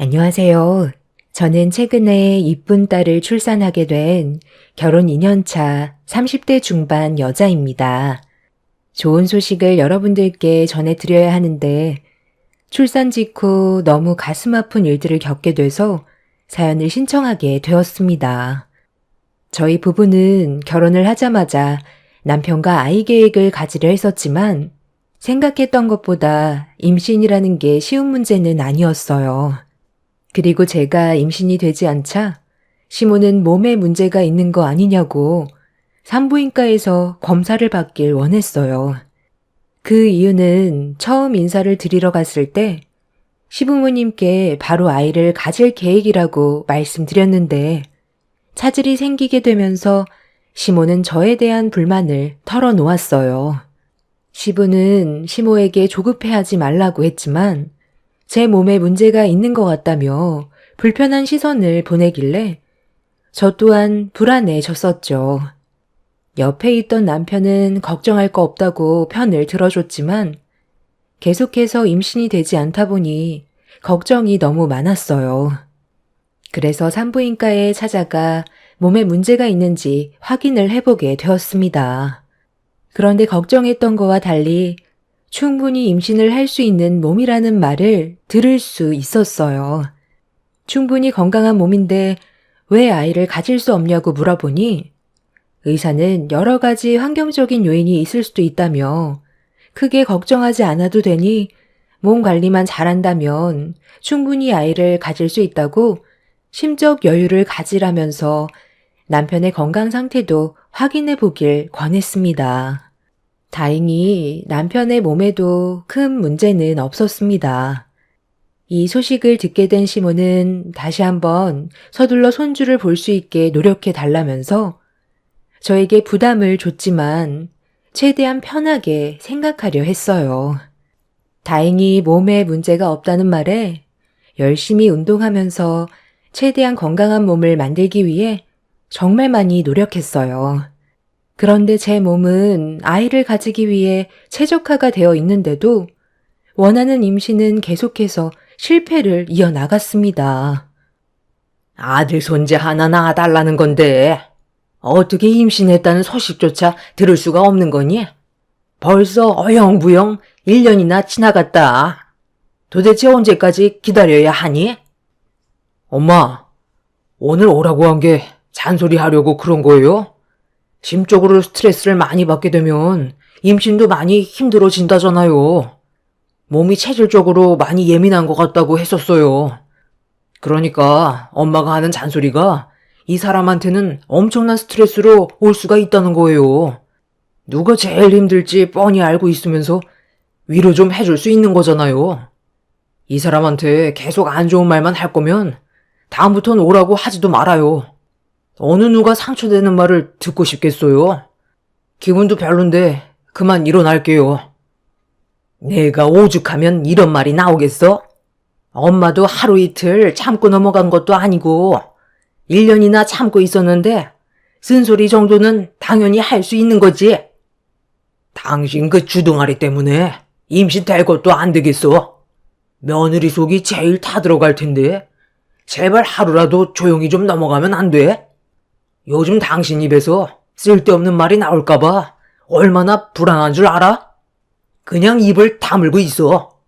안녕하세요. 저는 최근에 이쁜 딸을 출산하게 된 결혼 2년차 30대 중반 여자입니다. 좋은 소식을 여러분들께 전해드려야 하는데 출산 직후 너무 가슴 아픈 일들을 겪게 돼서 사연을 신청하게 되었습니다. 저희 부부는 결혼을 하자마자 남편과 아이 계획을 가지려 했었지만 생각했던 것보다 임신이라는 게 쉬운 문제는 아니었어요. 그리고 제가 임신이 되지 않자 시모는 몸에 문제가 있는 거 아니냐고 산부인과에서 검사를 받길 원했어요. 그 이유는 처음 인사를 드리러 갔을 때 시부모님께 바로 아이를 가질 계획이라고 말씀드렸는데 차질이 생기게 되면서 시모는 저에 대한 불만을 털어놓았어요. 시부는 시모에게 조급해하지 말라고 했지만 제 몸에 문제가 있는 것 같다며 불편한 시선을 보내길래 저 또한 불안해졌었죠. 옆에 있던 남편은 걱정할 거 없다고 편을 들어줬지만 계속해서 임신이 되지 않다 보니 걱정이 너무 많았어요. 그래서 산부인과에 찾아가 몸에 문제가 있는지 확인을 해보게 되었습니다. 그런데 걱정했던 거와 달리 충분히 임신을 할 수 있는 몸이라는 말을 들을 수 있었어요. 충분히 건강한 몸인데 왜 아이를 가질 수 없냐고 물어보니 의사는 여러 가지 환경적인 요인이 있을 수도 있다며 크게 걱정하지 않아도 되니 몸 관리만 잘한다면 충분히 아이를 가질 수 있다고 심적 여유를 가지라면서 남편의 건강 상태도 확인해 보길 권했습니다. 다행히 남편의 몸에도 큰 문제는 없었습니다. 이 소식을 듣게 된 시모는 다시 한번 서둘러 손주를 볼 수 있게 노력해 달라면서 저에게 부담을 줬지만 최대한 편하게 생각하려 했어요. 다행히 몸에 문제가 없다는 말에 열심히 운동하면서 최대한 건강한 몸을 만들기 위해 정말 많이 노력했어요. 그런데 제 몸은 아이를 가지기 위해 최적화가 되어 있는데도 원하는 임신은 계속해서 실패를 이어나갔습니다. 아들 손자 하나 낳아달라는 건데 어떻게 임신했다는 소식조차 들을 수가 없는 거니? 벌써 어영부영 1년이나 지나갔다. 도대체 언제까지 기다려야 하니? 엄마, 오늘 오라고 한 게 잔소리 하려고 그런 거예요? 심적으로 스트레스를 많이 받게 되면 임신도 많이 힘들어진다잖아요. 몸이 체질적으로 많이 예민한 것 같다고 했었어요. 그러니까 엄마가 하는 잔소리가 이 사람한테는 엄청난 스트레스로 올 수가 있다는 거예요. 누가 제일 힘들지 뻔히 알고 있으면서 위로 좀 해줄 수 있는 거잖아요. 이 사람한테 계속 안 좋은 말만 할 거면 다음부턴 오라고 하지도 말아요. 어느 누가 상처되는 말을 듣고 싶겠어요? 기분도 별론데 그만 일어날게요. 내가 오죽하면 이런 말이 나오겠어? 엄마도 하루 이틀 참고 넘어간 것도 아니고 1년이나 참고 있었는데 쓴소리 정도는 당연히 할 수 있는 거지. 당신 그 주둥아리 때문에 임신 될 것도 안 되겠어. 며느리 속이 제일 타들어갈 텐데 제발 하루라도 조용히 좀 넘어가면 안 돼? 요즘 당신 입에서 쓸데없는 말이 나올까봐 얼마나 불안한 줄 알아? 그냥 입을 다물고 있어.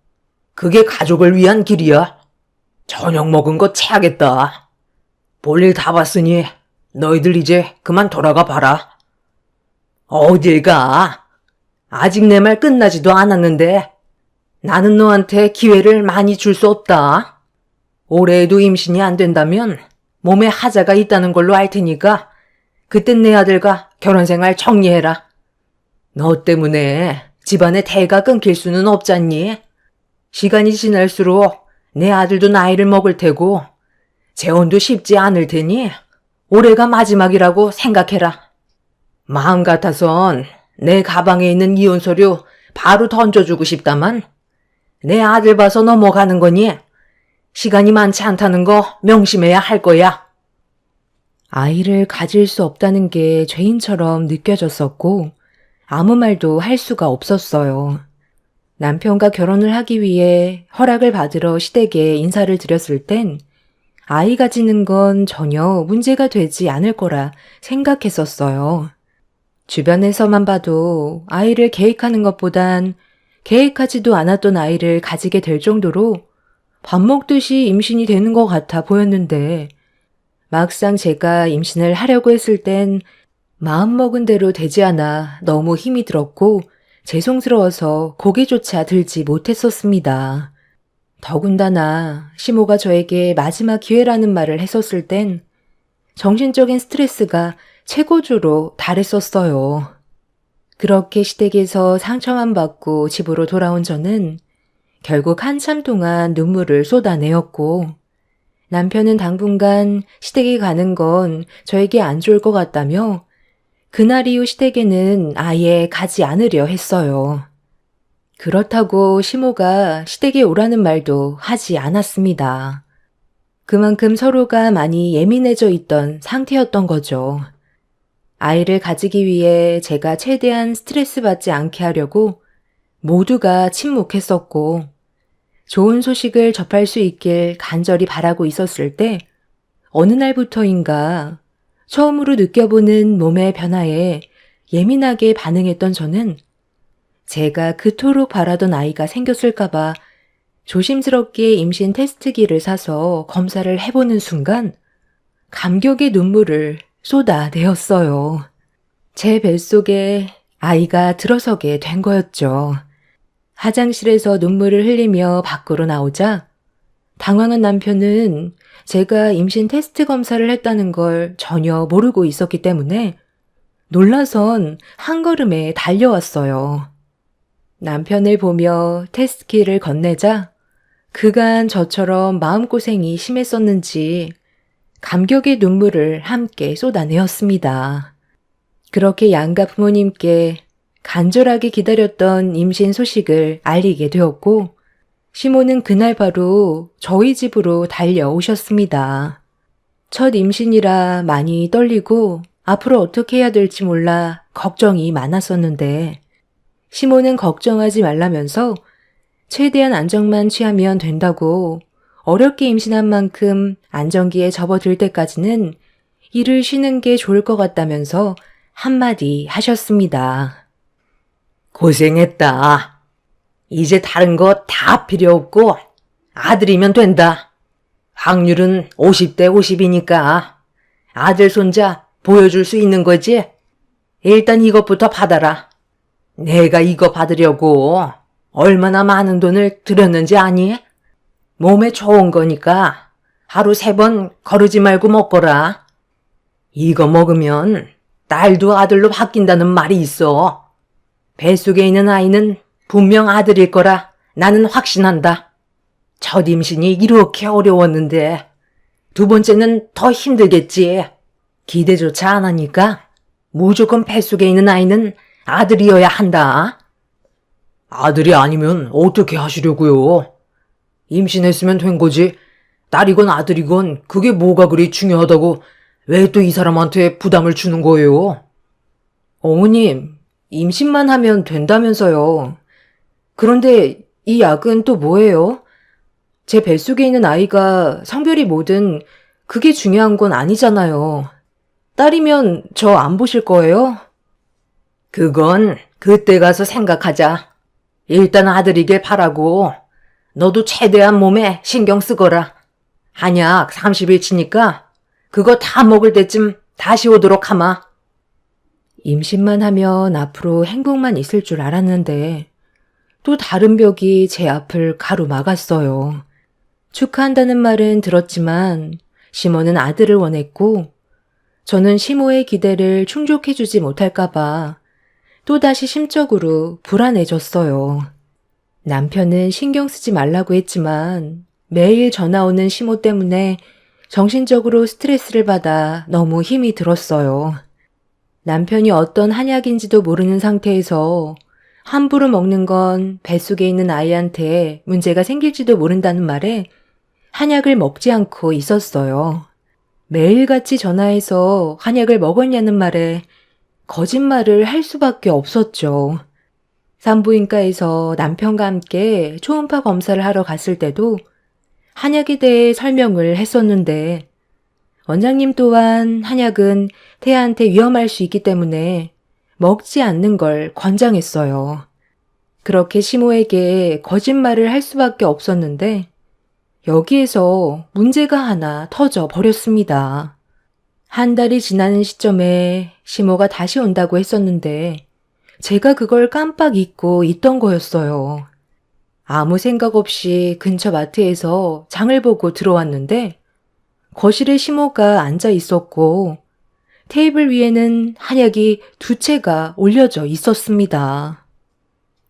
그게 가족을 위한 길이야. 저녁 먹은 거 체하겠다. 볼일 다 봤으니 너희들 이제 그만 돌아가 봐라. 어딜 가? 아직 내 말 끝나지도 않았는데 나는 너한테 기회를 많이 줄 수 없다. 올해에도 임신이 안 된다면 몸에 하자가 있다는 걸로 알 테니까 그땐 내 아들과 결혼생활 정리해라. 너 때문에 집안의 대가 끊길 수는 없잖니. 시간이 지날수록 내 아들도 나이를 먹을 테고 재혼도 쉽지 않을 테니 올해가 마지막이라고 생각해라. 마음 같아선 내 가방에 있는 이혼 서류 바로 던져주고 싶다만 내 아들 봐서 넘어가는 거니 시간이 많지 않다는 거 명심해야 할 거야. 아이를 가질 수 없다는 게 죄인처럼 느껴졌었고 아무 말도 할 수가 없었어요. 남편과 결혼을 하기 위해 허락을 받으러 시댁에 인사를 드렸을 땐 아이 가지는 건 전혀 문제가 되지 않을 거라 생각했었어요. 주변에서만 봐도 아이를 계획하는 것보단 계획하지도 않았던 아이를 가지게 될 정도로 밥 먹듯이 임신이 되는 것 같아 보였는데 막상 제가 임신을 하려고 했을 땐 마음먹은 대로 되지 않아 너무 힘이 들었고 죄송스러워서 고개조차 들지 못했었습니다. 더군다나 시모가 저에게 마지막 기회라는 말을 했었을 땐 정신적인 스트레스가 최고조로 달했었어요. 그렇게 시댁에서 상처만 받고 집으로 돌아온 저는 결국 한참 동안 눈물을 쏟아내었고 남편은 당분간 시댁에 가는 건 저에게 안 좋을 것 같다며 그날 이후 시댁에는 아예 가지 않으려 했어요. 그렇다고 시모가 시댁에 오라는 말도 하지 않았습니다. 그만큼 서로가 많이 예민해져 있던 상태였던 거죠. 아이를 가지기 위해 제가 최대한 스트레스 받지 않게 하려고 모두가 침묵했었고 좋은 소식을 접할 수 있길 간절히 바라고 있었을 때 어느 날부터인가 처음으로 느껴보는 몸의 변화에 예민하게 반응했던 저는 제가 그토록 바라던 아이가 생겼을까봐 조심스럽게 임신 테스트기를 사서 검사를 해보는 순간 감격의 눈물을 쏟아내었어요. 제 뱃속에 아이가 들어서게 된 거였죠. 화장실에서 눈물을 흘리며 밖으로 나오자 당황한 남편은 제가 임신 테스트 검사를 했다는 걸 전혀 모르고 있었기 때문에 놀라선 한 걸음에 달려왔어요. 남편을 보며 테스트키를 건네자 그간 저처럼 마음고생이 심했었는지 감격의 눈물을 함께 쏟아내었습니다. 그렇게 양가 부모님께 간절하게 기다렸던 임신 소식을 알리게 되었고 시모는 그날 바로 저희 집으로 달려오셨습니다. 첫 임신이라 많이 떨리고 앞으로 어떻게 해야 될지 몰라 걱정이 많았었는데 시모는 걱정하지 말라면서 최대한 안정만 취하면 된다고 어렵게 임신한 만큼 안정기에 접어들 때까지는 일을 쉬는 게 좋을 것 같다면서 한마디 하셨습니다. 고생했다. 이제 다른 거 다 필요 없고 아들이면 된다. 확률은 50대 50이니까 아들 손자 보여줄 수 있는 거지? 일단 이것부터 받아라. 내가 이거 받으려고 얼마나 많은 돈을 들였는지 아니? 몸에 좋은 거니까 하루 3번 거르지 말고 먹거라. 이거 먹으면 딸도 아들로 바뀐다는 말이 있어. 뱃속에 있는 아이는 분명 아들일 거라 나는 확신한다. 첫 임신이 이렇게 어려웠는데 두 번째는 더 힘들겠지. 기대조차 안 하니까 무조건 뱃속에 있는 아이는 아들이어야 한다. 아들이 아니면 어떻게 하시려고요? 임신했으면 된 거지. 딸이건 아들이건 그게 뭐가 그리 중요하다고 왜 또 이 사람한테 부담을 주는 거예요? 어머님, 임신만 하면 된다면서요. 그런데 이 약은 또 뭐예요? 제 뱃속에 있는 아이가 성별이 뭐든 그게 중요한 건 아니잖아요. 딸이면 저 안 보실 거예요? 그건 그때 가서 생각하자. 일단 아들이길 바라고 너도 최대한 몸에 신경 쓰거라. 한약 30일치니까 그거 다 먹을 때쯤 다시 오도록 하마. 임신만 하면 앞으로 행복만 있을 줄 알았는데 또 다른 벽이 제 앞을 가로막았어요. 축하한다는 말은 들었지만 시모는 아들을 원했고 저는 시모의 기대를 충족해주지 못할까봐 또다시 심적으로 불안해졌어요. 남편은 신경 쓰지 말라고 했지만 매일 전화 오는 시모 때문에 정신적으로 스트레스를 받아 너무 힘이 들었어요. 남편이 어떤 한약인지도 모르는 상태에서 함부로 먹는 건 뱃속에 있는 아이한테 문제가 생길지도 모른다는 말에 한약을 먹지 않고 있었어요. 매일같이 전화해서 한약을 먹었냐는 말에 거짓말을 할 수밖에 없었죠. 산부인과에서 남편과 함께 초음파 검사를 하러 갔을 때도 한약에 대해 설명을 했었는데 원장님 또한 한약은 태아한테 위험할 수 있기 때문에 먹지 않는 걸 권장했어요. 그렇게 시모에게 거짓말을 할 수밖에 없었는데 여기에서 문제가 하나 터져 버렸습니다. 한 달이 지나는 시점에 시모가 다시 온다고 했었는데 제가 그걸 깜빡 잊고 있던 거였어요. 아무 생각 없이 근처 마트에서 장을 보고 들어왔는데 거실에 시모가 앉아 있었고 테이블 위에는 한약이 2채가 올려져 있었습니다.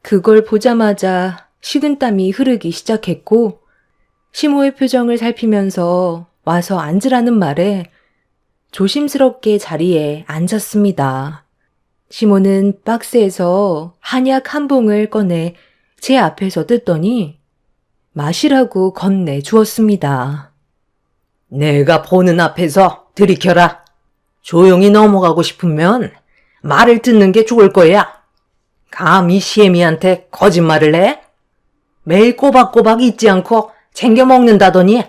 그걸 보자마자 식은땀이 흐르기 시작했고 시모의 표정을 살피면서 와서 앉으라는 말에 조심스럽게 자리에 앉았습니다. 시모는 박스에서 한약 한 봉을 꺼내 제 앞에서 뜯더니 마시라고 건네 주었습니다. 내가 보는 앞에서 들이켜라. 조용히 넘어가고 싶으면 말을 듣는 게 좋을 거야. 감히 시애미한테 거짓말을 해? 매일 꼬박꼬박 잊지 않고 챙겨 먹는다더니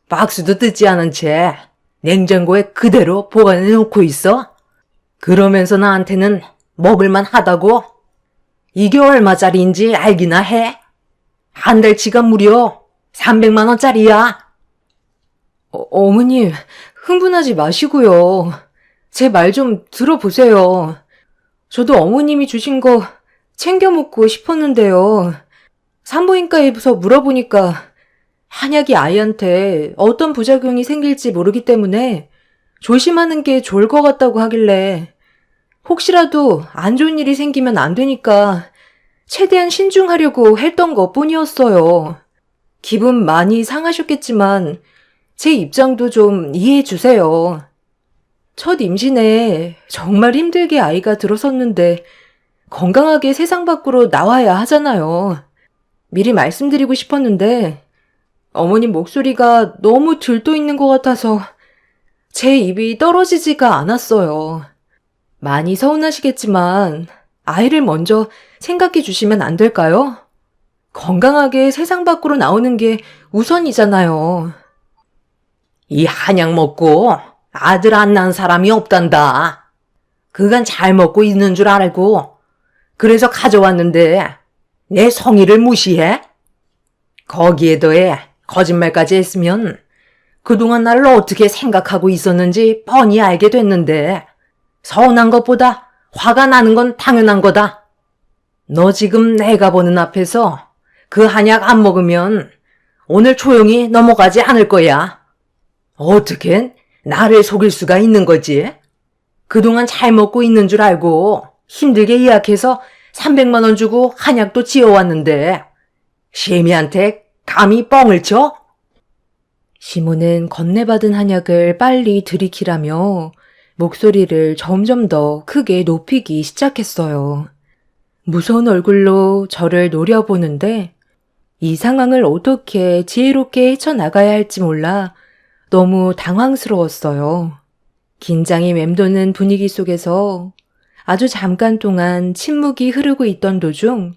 박스도 뜯지 않은 채 냉장고에 그대로 보관해 놓고 있어? 그러면서 나한테는 먹을만 하다고? 이게 얼마짜리인지 알기나 해? 한 달치가 무려 300만 원짜리야. 어머님, 흥분하지 마시고요. 제 말 좀 들어보세요. 저도 어머님이 주신 거 챙겨 먹고 싶었는데요. 산부인과에서 물어보니까 한약이 아이한테 어떤 부작용이 생길지 모르기 때문에 조심하는 게 좋을 것 같다고 하길래 혹시라도 안 좋은 일이 생기면 안 되니까 최대한 신중하려고 했던 것 뿐이었어요. 기분 많이 상하셨겠지만 제 입장도 좀 이해해 주세요. 첫 임신에 정말 힘들게 아이가 들어섰는데 건강하게 세상 밖으로 나와야 하잖아요. 미리 말씀드리고 싶었는데 어머님 목소리가 너무 들떠 있는 것 같아서 제 입이 떨어지지가 않았어요. 많이 서운하시겠지만 아이를 먼저 생각해 주시면 안 될까요? 건강하게 세상 밖으로 나오는 게 우선이잖아요. 이 한약 먹고 아들 안 낳은 사람이 없단다. 그간 잘 먹고 있는 줄 알고 그래서 가져왔는데 내 성의를 무시해? 거기에 더해 거짓말까지 했으면 그동안 나를 어떻게 생각하고 있었는지 뻔히 알게 됐는데 서운한 것보다 화가 나는 건 당연한 거다. 너 지금 내가 보는 앞에서 그 한약 안 먹으면 오늘 조용히 넘어가지 않을 거야. 어떻게 나를 속일 수가 있는 거지? 그동안 잘 먹고 있는 줄 알고 힘들게 예약해서 300만 원 주고 한약도 지어왔는데 시애미한테 감히 뻥을 쳐? 시모는 건네받은 한약을 빨리 들이키라며 목소리를 점점 더 크게 높이기 시작했어요. 무서운 얼굴로 저를 노려보는데 이 상황을 어떻게 지혜롭게 헤쳐나가야 할지 몰라 너무 당황스러웠어요. 긴장이 맴도는 분위기 속에서 아주 잠깐 동안 침묵이 흐르고 있던 도중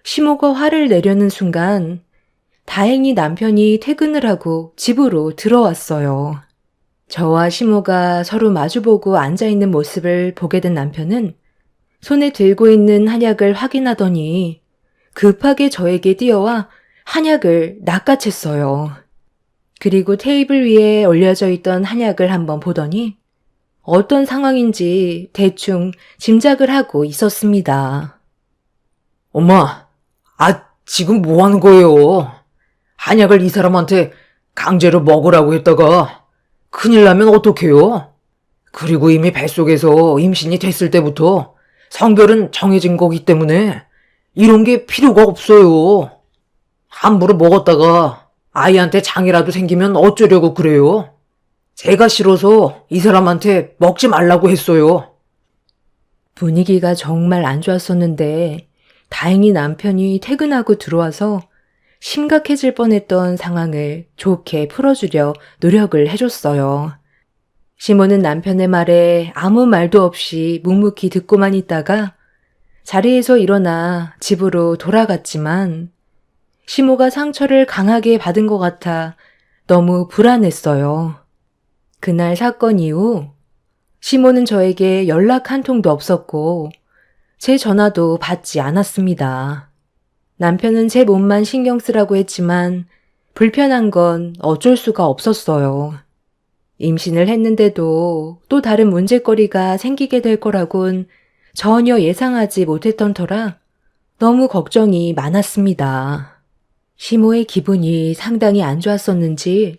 시모가 화를 내려는 순간 다행히 남편이 퇴근을 하고 집으로 들어왔어요. 저와 시모가 서로 마주보고 앉아있는 모습을 보게 된 남편은 손에 들고 있는 한약을 확인하더니 급하게 저에게 뛰어와 한약을 낚아챘어요. 그리고 테이블 위에 올려져 있던 한약을 한번 보더니 어떤 상황인지 대충 짐작을 하고 있었습니다. 엄마, 지금 뭐 하는 거예요? 한약을 이 사람한테 강제로 먹으라고 했다가 큰일 나면 어떡해요? 그리고 이미 뱃속에서 임신이 됐을 때부터 성별은 정해진 거기 때문에 이런 게 필요가 없어요. 함부로 먹었다가 아이한테 장이라도 생기면 어쩌려고 그래요? 제가 싫어서 이 사람한테 먹지 말라고 했어요. 분위기가 정말 안 좋았었는데 다행히 남편이 퇴근하고 들어와서 심각해질 뻔했던 상황을 좋게 풀어주려 노력을 해줬어요. 시모는 남편의 말에 아무 말도 없이 묵묵히 듣고만 있다가 자리에서 일어나 집으로 돌아갔지만 시모가 상처를 강하게 받은 것 같아 너무 불안했어요. 그날 사건 이후 시모는 저에게 연락 한 통도 없었고 제 전화도 받지 않았습니다. 남편은 제 몸만 신경 쓰라고 했지만 불편한 건 어쩔 수가 없었어요. 임신을 했는데도 또 다른 문제거리가 생기게 될 거라곤 전혀 예상하지 못했던 터라 너무 걱정이 많았습니다. 시모의 기분이 상당히 안 좋았었는지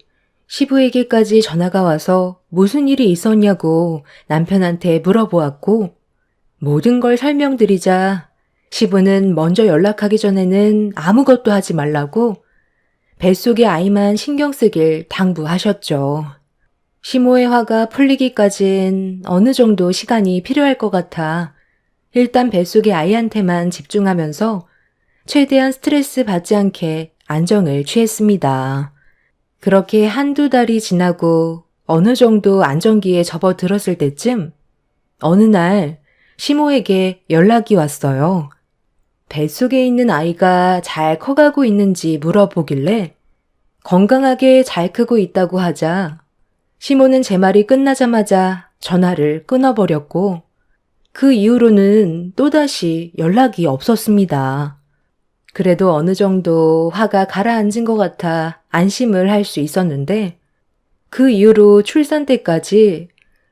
시부에게까지 전화가 와서 무슨 일이 있었냐고 남편한테 물어보았고 모든 걸 설명드리자 시부는 먼저 연락하기 전에는 아무것도 하지 말라고 뱃속의 아이만 신경 쓰길 당부하셨죠. 시모의 화가 풀리기까진 어느 정도 시간이 필요할 것 같아 일단 뱃속의 아이한테만 집중하면서 최대한 스트레스 받지 않게 안정을 취했습니다. 그렇게 한두 달이 지나고 어느 정도 안정기에 접어들었을 때쯤 어느 날 시모에게 연락이 왔어요. 뱃속에 있는 아이가 잘 커가고 있는지 물어보길래 건강하게 잘 크고 있다고 하자 시모는 제 말이 끝나자마자 전화를 끊어버렸고 그 이후로는 또다시 연락이 없었습니다. 그래도 어느 정도 화가 가라앉은 것 같아 안심을 할 수 있었는데 그 이후로 출산 때까지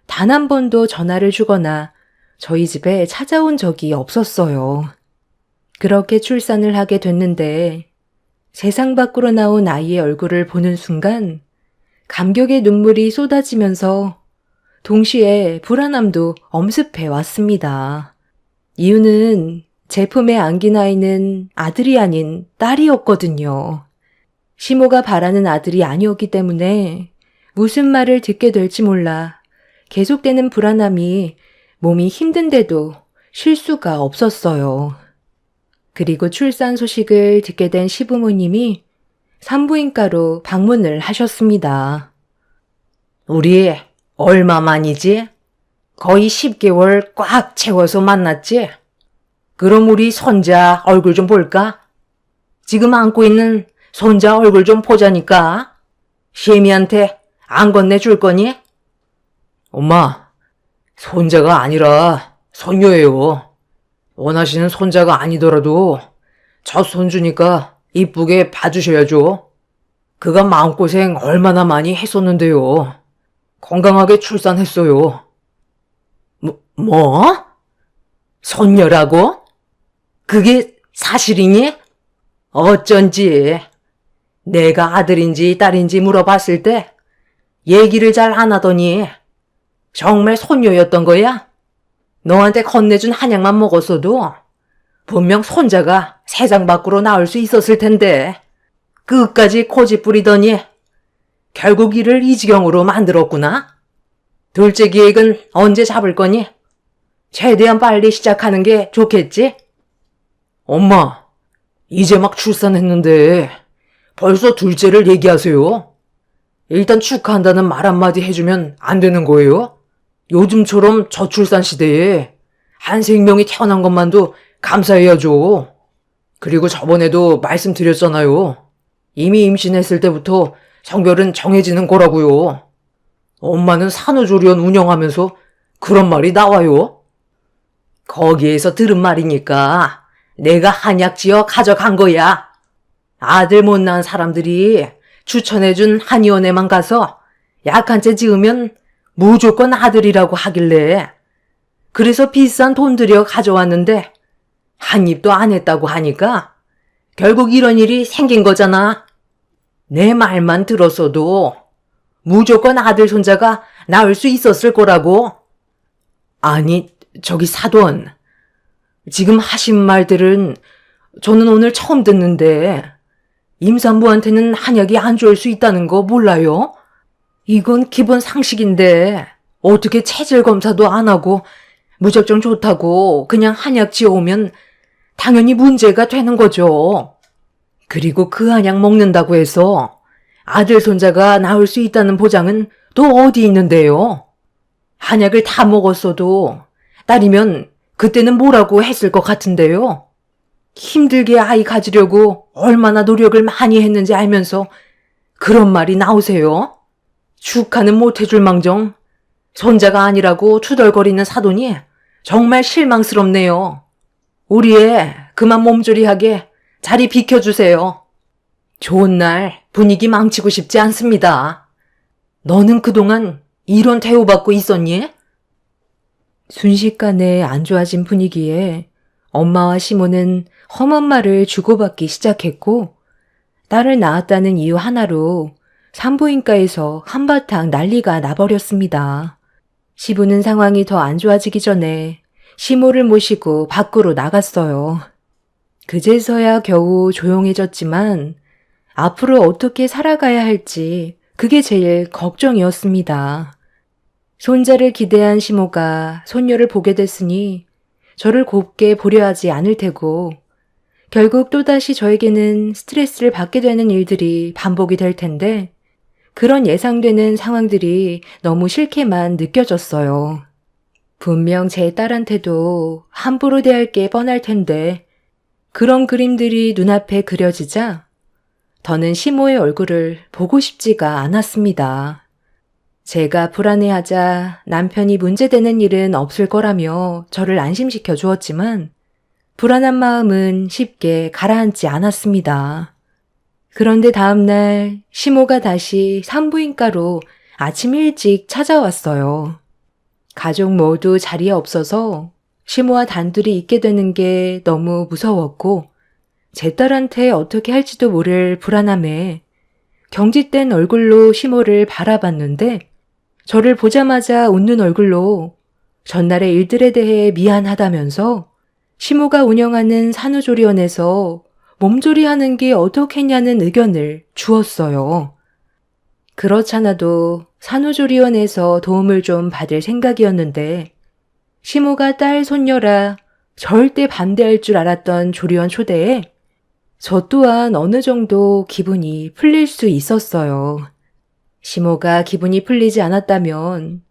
단 한 번도 전화를 주거나 저희 집에 찾아온 적이 없었어요. 그렇게 출산을 하게 됐는데 세상 밖으로 나온 아이의 얼굴을 보는 순간 감격의 눈물이 쏟아지면서 동시에 불안함도 엄습해 왔습니다. 이유는 제 품에 안긴 아이는 아들이 아닌 딸이었거든요. 시모가 바라는 아들이 아니었기 때문에 무슨 말을 듣게 될지 몰라 계속되는 불안함이 몸이 힘든데도 쉴 수가 없었어요. 그리고 출산 소식을 듣게 된 시부모님이 산부인과로 방문을 하셨습니다. 우리 얼마 만이지? 거의 10개월 꽉 채워서 만났지? 그럼 우리 손자 얼굴 좀 볼까? 지금 안고 있는 손자 얼굴 좀 보자니까. 시애미한테 안 건네줄 거니? 엄마, 손자가 아니라 손녀예요. 원하시는 손자가 아니더라도 저 손주니까 이쁘게 봐주셔야죠. 그가 마음고생 얼마나 많이 했었는데요. 건강하게 출산했어요. 뭐? 손녀라고? 그게 사실이니? 어쩐지 내가 아들인지 딸인지 물어봤을 때 얘기를 잘 안 하더니 정말 손녀였던 거야? 너한테 건네준 한약만 먹었어도 분명 손자가 세상 밖으로 나올 수 있었을 텐데 끝까지 고집 부리더니 결국 일을 이 지경으로 만들었구나. 둘째 계획은 언제 잡을 거니? 최대한 빨리 시작하는 게 좋겠지? 엄마, 이제 막 출산했는데 벌써 둘째를 얘기하세요? 일단 축하한다는 말 한마디 해주면 안 되는 거예요? 요즘처럼 저출산 시대에 한 생명이 태어난 것만도 감사해야죠. 그리고 저번에도 말씀드렸잖아요. 이미 임신했을 때부터 성별은 정해지는 거라고요. 엄마는 산후조리원 운영하면서 그런 말이 나와요? 거기에서 들은 말이니까 내가 한약 지어 가져간 거야. 아들 못 낳은 사람들이 추천해준 한의원에만 가서 약 한 채 지으면 무조건 아들이라고 하길래 그래서 비싼 돈 들여 가져왔는데 한 입도 안 했다고 하니까 결국 이런 일이 생긴 거잖아. 내 말만 들었어도 무조건 아들 손자가 낳을 수 있었을 거라고. 아니, 저기 사돈. 지금 하신 말들은 저는 오늘 처음 듣는데 임산부한테는 한약이 안 좋을 수 있다는 거 몰라요? 이건 기본 상식인데 어떻게 체질 검사도 안 하고 무작정 좋다고 그냥 한약 지어오면 당연히 문제가 되는 거죠. 그리고 그 한약 먹는다고 해서 아들 손자가 낳을 수 있다는 보장은 또 어디 있는데요? 한약을 다 먹었어도 딸이면 그때는 뭐라고 했을 것 같은데요. 힘들게 아이 가지려고 얼마나 노력을 많이 했는지 알면서 그런 말이 나오세요? 축하는 못해줄 망정 손자가 아니라고 투덜거리는 사돈이 정말 실망스럽네요. 우리 애 그만 몸조리하게 자리 비켜주세요. 좋은 날 분위기 망치고 싶지 않습니다. 너는 그동안 이런 대우받고 있었니? 순식간에 안 좋아진 분위기에 엄마와 시모는 험한 말을 주고받기 시작했고, 딸을 낳았다는 이유 하나로 산부인과에서 한바탕 난리가 나버렸습니다. 시부는 상황이 더 안 좋아지기 전에 시모를 모시고 밖으로 나갔어요. 그제서야 겨우 조용해졌지만 앞으로 어떻게 살아가야 할지 그게 제일 걱정이었습니다. 손자를 기대한 시모가 손녀를 보게 됐으니 저를 곱게 보려 하지 않을 테고 결국 또다시 저에게는 스트레스를 받게 되는 일들이 반복이 될 텐데 그런 예상되는 상황들이 너무 싫게만 느껴졌어요. 분명 제 딸한테도 함부로 대할 게 뻔할 텐데 그런 그림들이 눈앞에 그려지자 더는 시모의 얼굴을 보고 싶지가 않았습니다. 제가 불안해하자 남편이 문제되는 일은 없을 거라며 저를 안심시켜 주었지만 불안한 마음은 쉽게 가라앉지 않았습니다. 그런데 다음날 시모가 다시 산부인과로 아침 일찍 찾아왔어요. 가족 모두 자리에 없어서 시모와 단둘이 있게 되는 게 너무 무서웠고 제 딸한테 어떻게 할지도 모를 불안함에 경직된 얼굴로 시모를 바라봤는데 저를 보자마자 웃는 얼굴로 전날의 일들에 대해 미안하다면서 시모가 운영하는 산후조리원에서 몸조리하는 게 어떻겠냐는 의견을 주었어요. 그렇잖아도 산후조리원에서 도움을 좀 받을 생각이었는데 시모가 딸 손녀라 절대 반대할 줄 알았던 조리원 초대에 저 또한 어느 정도 기분이 풀릴 수 있었어요. 시모가 기분이 풀리지 않았다면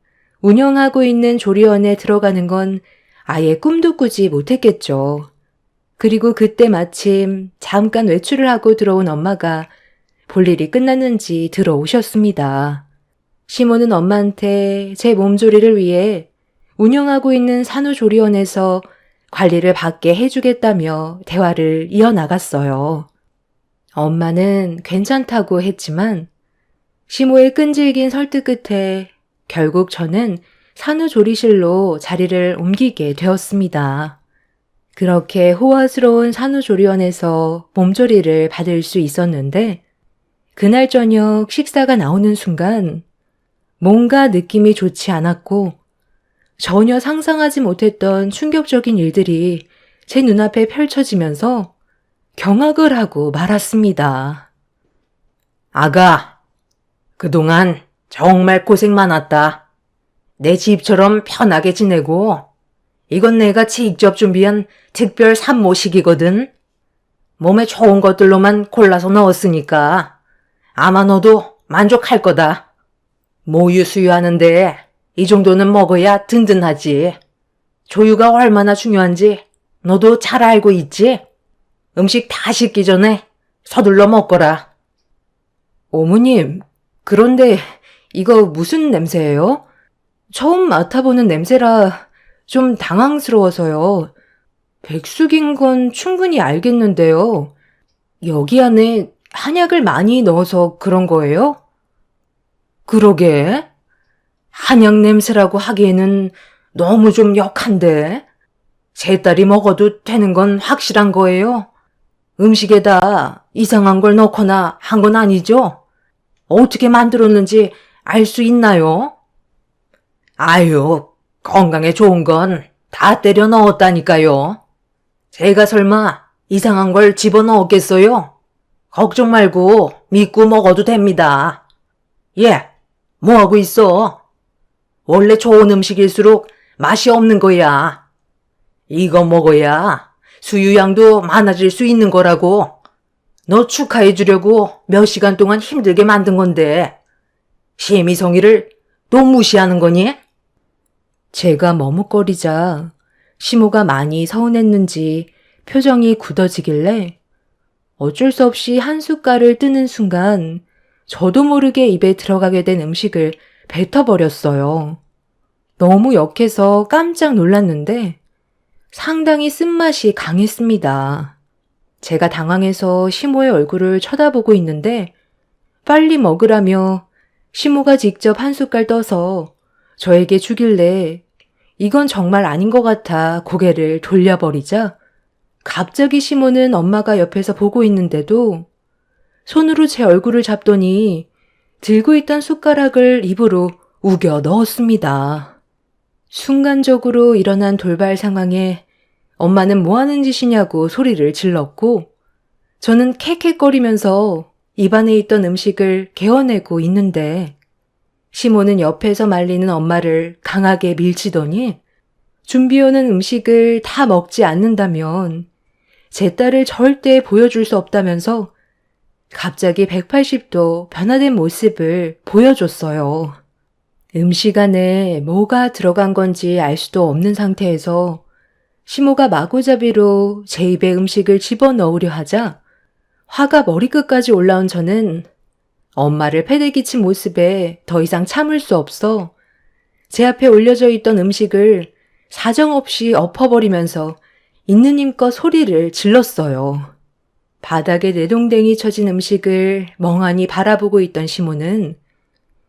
운영하고 있는 조리원에 들어가는 건 아예 꿈도 꾸지 못했겠죠. 그리고 그때 마침 잠깐 외출을 하고 들어온 엄마가 볼일이 끝났는지 들어오셨습니다. 시모는 엄마한테 제 몸조리를 위해 운영하고 있는 산후조리원에서 관리를 받게 해주겠다며 대화를 이어나갔어요. 엄마는 괜찮다고 했지만 시모의 끈질긴 설득 끝에 결국 저는 산후조리실로 자리를 옮기게 되었습니다. 그렇게 호화스러운 산후조리원에서 몸조리를 받을 수 있었는데 그날 저녁 식사가 나오는 순간 뭔가 느낌이 좋지 않았고 전혀 상상하지 못했던 충격적인 일들이 제 눈앞에 펼쳐지면서 경악을 하고 말았습니다. 아가, 그동안 정말 고생 많았다. 내 집처럼 편하게 지내고 이건 내가 직접 준비한 특별 산모식이거든. 몸에 좋은 것들로만 골라서 넣었으니까 아마 너도 만족할 거다. 모유 수유하는데 이 정도는 먹어야 든든하지. 조유가 얼마나 중요한지 너도 잘 알고 있지? 음식 다 식기 전에 서둘러 먹거라. 어머님, 그런데 이거 무슨 냄새예요? 처음 맡아보는 냄새라 좀 당황스러워서요. 백숙인 건 충분히 알겠는데요. 여기 안에 한약을 많이 넣어서 그런 거예요? 그러게. 한약 냄새라고 하기에는 너무 좀 역한데. 제 딸이 먹어도 되는 건 확실한 거예요. 음식에다 이상한 걸 넣거나 한 건 아니죠? 어떻게 만들었는지 알 수 있나요? 아유, 건강에 좋은 건 다 때려 넣었다니까요. 제가 설마 이상한 걸 집어넣었겠어요? 걱정 말고 믿고 먹어도 됩니다. 예, 뭐하고 있어? 원래 좋은 음식일수록 맛이 없는 거야. 이거 먹어야 수유량도 많아질 수 있는 거라고. 너 축하해 주려고 몇 시간 동안 힘들게 만든 건데 심희성이를 또 무시하는 거니? 제가 머뭇거리자 시모가 많이 서운했는지 표정이 굳어지길래 어쩔 수 없이 한 숟갈을 뜨는 순간 저도 모르게 입에 들어가게 된 음식을 뱉어버렸어요. 너무 역해서 깜짝 놀랐는데 상당히 쓴맛이 강했습니다. 제가 당황해서 시모의 얼굴을 쳐다보고 있는데 빨리 먹으라며 시모가 직접 한 숟갈 떠서 저에게 주길래 이건 정말 아닌 것 같아 고개를 돌려버리자 갑자기 시모는 엄마가 옆에서 보고 있는데도 손으로 제 얼굴을 잡더니 들고 있던 숟가락을 입으로 우겨 넣었습니다. 순간적으로 일어난 돌발 상황에 엄마는 뭐 하는 짓이냐고 소리를 질렀고 저는 캑캑거리면서 입안에 있던 음식을 개어내고 있는데 시모는 옆에서 말리는 엄마를 강하게 밀치더니 준비해오는 음식을 다 먹지 않는다면 제 딸을 절대 보여줄 수 없다면서 갑자기 180도 변화된 모습을 보여줬어요. 음식 안에 뭐가 들어간 건지 알 수도 없는 상태에서 시모가 마구잡이로 제 입에 음식을 집어넣으려 하자 화가 머리끝까지 올라온 저는 엄마를 패대기친 모습에 더 이상 참을 수 없어 제 앞에 올려져 있던 음식을 사정없이 엎어버리면서 있는 힘껏 소리를 질렀어요. 바닥에 내동댕이 쳐진 음식을 멍하니 바라보고 있던 시모는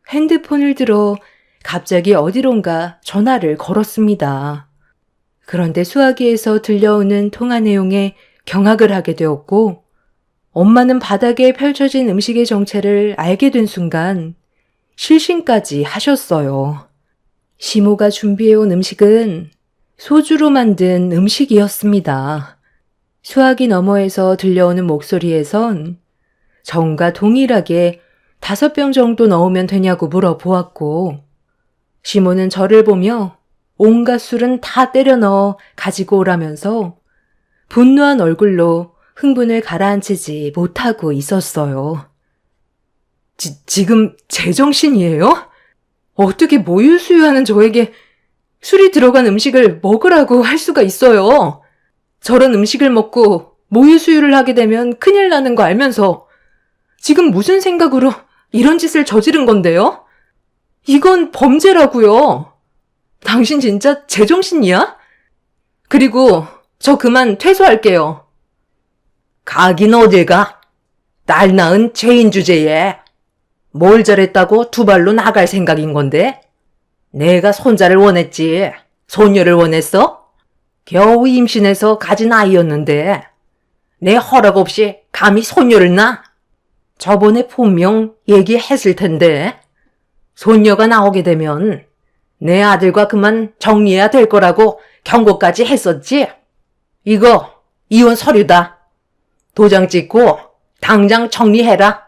핸드폰을 들어 갑자기 어디론가 전화를 걸었습니다. 그런데 수화기에서 들려오는 통화 내용에 경악을 하게 되었고 엄마는 바닥에 펼쳐진 음식의 정체를 알게 된 순간 실신까지 하셨어요. 시모가 준비해온 음식은 소주로 만든 음식이었습니다. 수화기 너머에서 들려오는 목소리에선 전과 동일하게 5병 정도 넣으면 되냐고 물어보았고 시모는 저를 보며 온갖 술은 다 때려 넣어 가지고 오라면서 분노한 얼굴로 흥분을 가라앉히지 못하고 있었어요. 지금 제정신이에요? 어떻게 모유수유하는 저에게 술이 들어간 음식을 먹으라고 할 수가 있어요? 저런 음식을 먹고 모유수유를 하게 되면 큰일 나는 거 알면서 지금 무슨 생각으로 이런 짓을 저지른 건데요? 이건 범죄라고요. 당신 진짜 제정신이야? 그리고 저 그만 퇴소할게요. 가긴 어딜 가? 딸 낳은 죄인 주제에 뭘 잘했다고 두 발로 나갈 생각인 건데? 내가 손자를 원했지. 손녀를 원했어? 겨우 임신해서 가진 아이였는데 내 허락 없이 감히 손녀를 낳아? 저번에 분명 얘기했을 텐데 손녀가 나오게 되면 내 아들과 그만 정리해야 될 거라고 경고까지 했었지? 이거 이혼 서류다. 도장 찍고 당장 정리해라.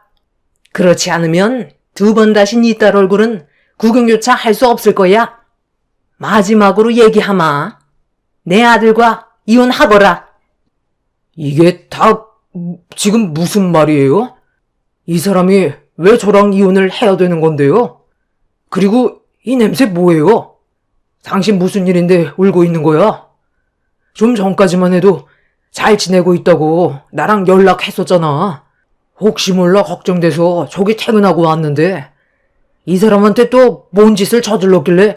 그렇지 않으면 2번 다시 네 딸 얼굴은 구경조차 할 수 없을 거야. 마지막으로 얘기하마. 내 아들과 이혼하거라. 이게 다 지금 무슨 말이에요? 이 사람이 왜 저랑 이혼을 해야 되는 건데요? 그리고 이 냄새 뭐예요? 당신 무슨 일인데 울고 있는 거야? 좀 전까지만 해도 잘 지내고 있다고 나랑 연락했었잖아. 혹시 몰라 걱정돼서 저기 퇴근하고 왔는데 이 사람한테 또 뭔 짓을 저질렀길래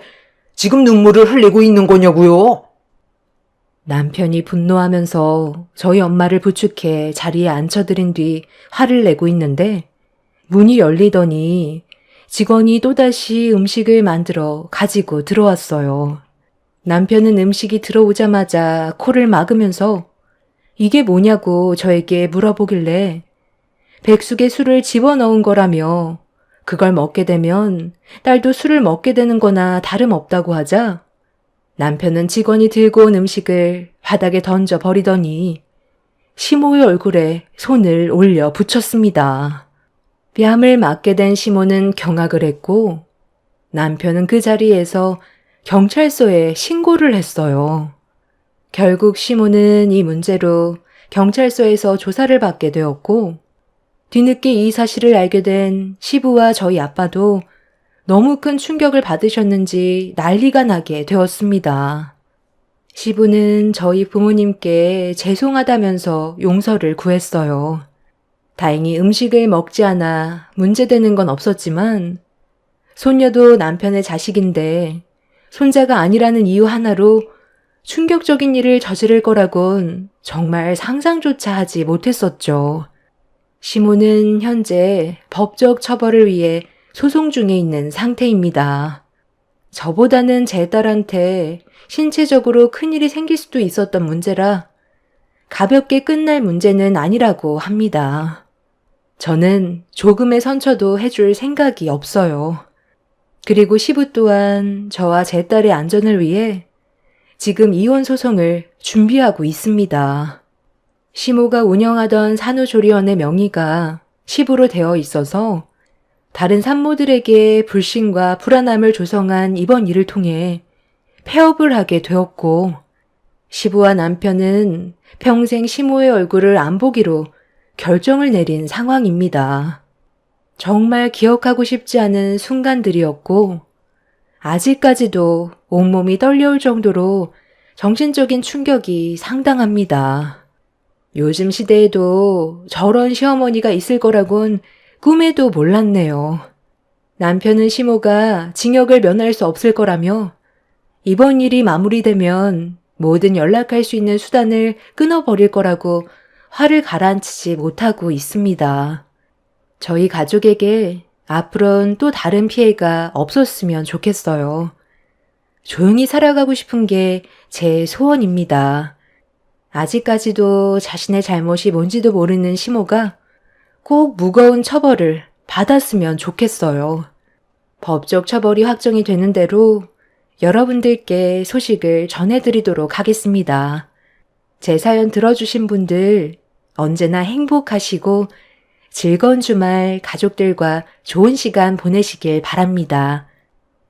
지금 눈물을 흘리고 있는 거냐고요? 남편이 분노하면서 저희 엄마를 부축해 자리에 앉혀들인 뒤 화를 내고 있는데 문이 열리더니 직원이 또다시 음식을 만들어 가지고 들어왔어요. 남편은 음식이 들어오자마자 코를 막으면서 이게 뭐냐고 저에게 물어보길래 백숙에 술을 집어넣은 거라며 그걸 먹게 되면 딸도 술을 먹게 되는 거나 다름없다고 하자 남편은 직원이 들고 온 음식을 바닥에 던져 버리더니 시모의 얼굴에 손을 올려 붙였습니다. 뺨을 맞게 된 시모는 경악을 했고 남편은 그 자리에서 경찰서에 신고를 했어요. 결국 시모는 이 문제로 경찰서에서 조사를 받게 되었고 뒤늦게 이 사실을 알게 된 시부와 저희 아빠도 너무 큰 충격을 받으셨는지 난리가 나게 되었습니다. 시부는 저희 부모님께 죄송하다면서 용서를 구했어요. 다행히 음식을 먹지 않아 문제되는 건 없었지만 손녀도 남편의 자식인데 손자가 아니라는 이유 하나로 충격적인 일을 저지를 거라곤 정말 상상조차 하지 못했었죠. 시모는 현재 법적 처벌을 위해 소송 중에 있는 상태입니다. 저보다는 제 딸한테 신체적으로 큰일이 생길 수도 있었던 문제라 가볍게 끝날 문제는 아니라고 합니다. 저는 조금의 선처도 해줄 생각이 없어요. 그리고 시부 또한 저와 제 딸의 안전을 위해 지금 이혼 소송을 준비하고 있습니다. 시모가 운영하던 산후조리원의 명의가 시부로 되어 있어서 다른 산모들에게 불신과 불안함을 조성한 이번 일을 통해 폐업을 하게 되었고 시부와 남편은 평생 시모의 얼굴을 안 보기로 결정을 내린 상황입니다. 정말 기억하고 싶지 않은 순간들이었고 아직까지도 온몸이 떨려올 정도로 정신적인 충격이 상당합니다. 요즘 시대에도 저런 시어머니가 있을 거라곤 꿈에도 몰랐네요. 남편은 시모가 징역을 면할 수 없을 거라며 이번 일이 마무리되면 모든 연락할 수 있는 수단을 끊어버릴 거라고 화를 가라앉히지 못하고 있습니다. 저희 가족에게 앞으로는 또 다른 피해가 없었으면 좋겠어요. 조용히 살아가고 싶은 게 제 소원입니다. 아직까지도 자신의 잘못이 뭔지도 모르는 시모가 꼭 무거운 처벌을 받았으면 좋겠어요. 법적 처벌이 확정이 되는 대로 여러분들께 소식을 전해드리도록 하겠습니다. 제 사연 들어주신 분들 언제나 행복하시고 즐거운 주말 가족들과 좋은 시간 보내시길 바랍니다.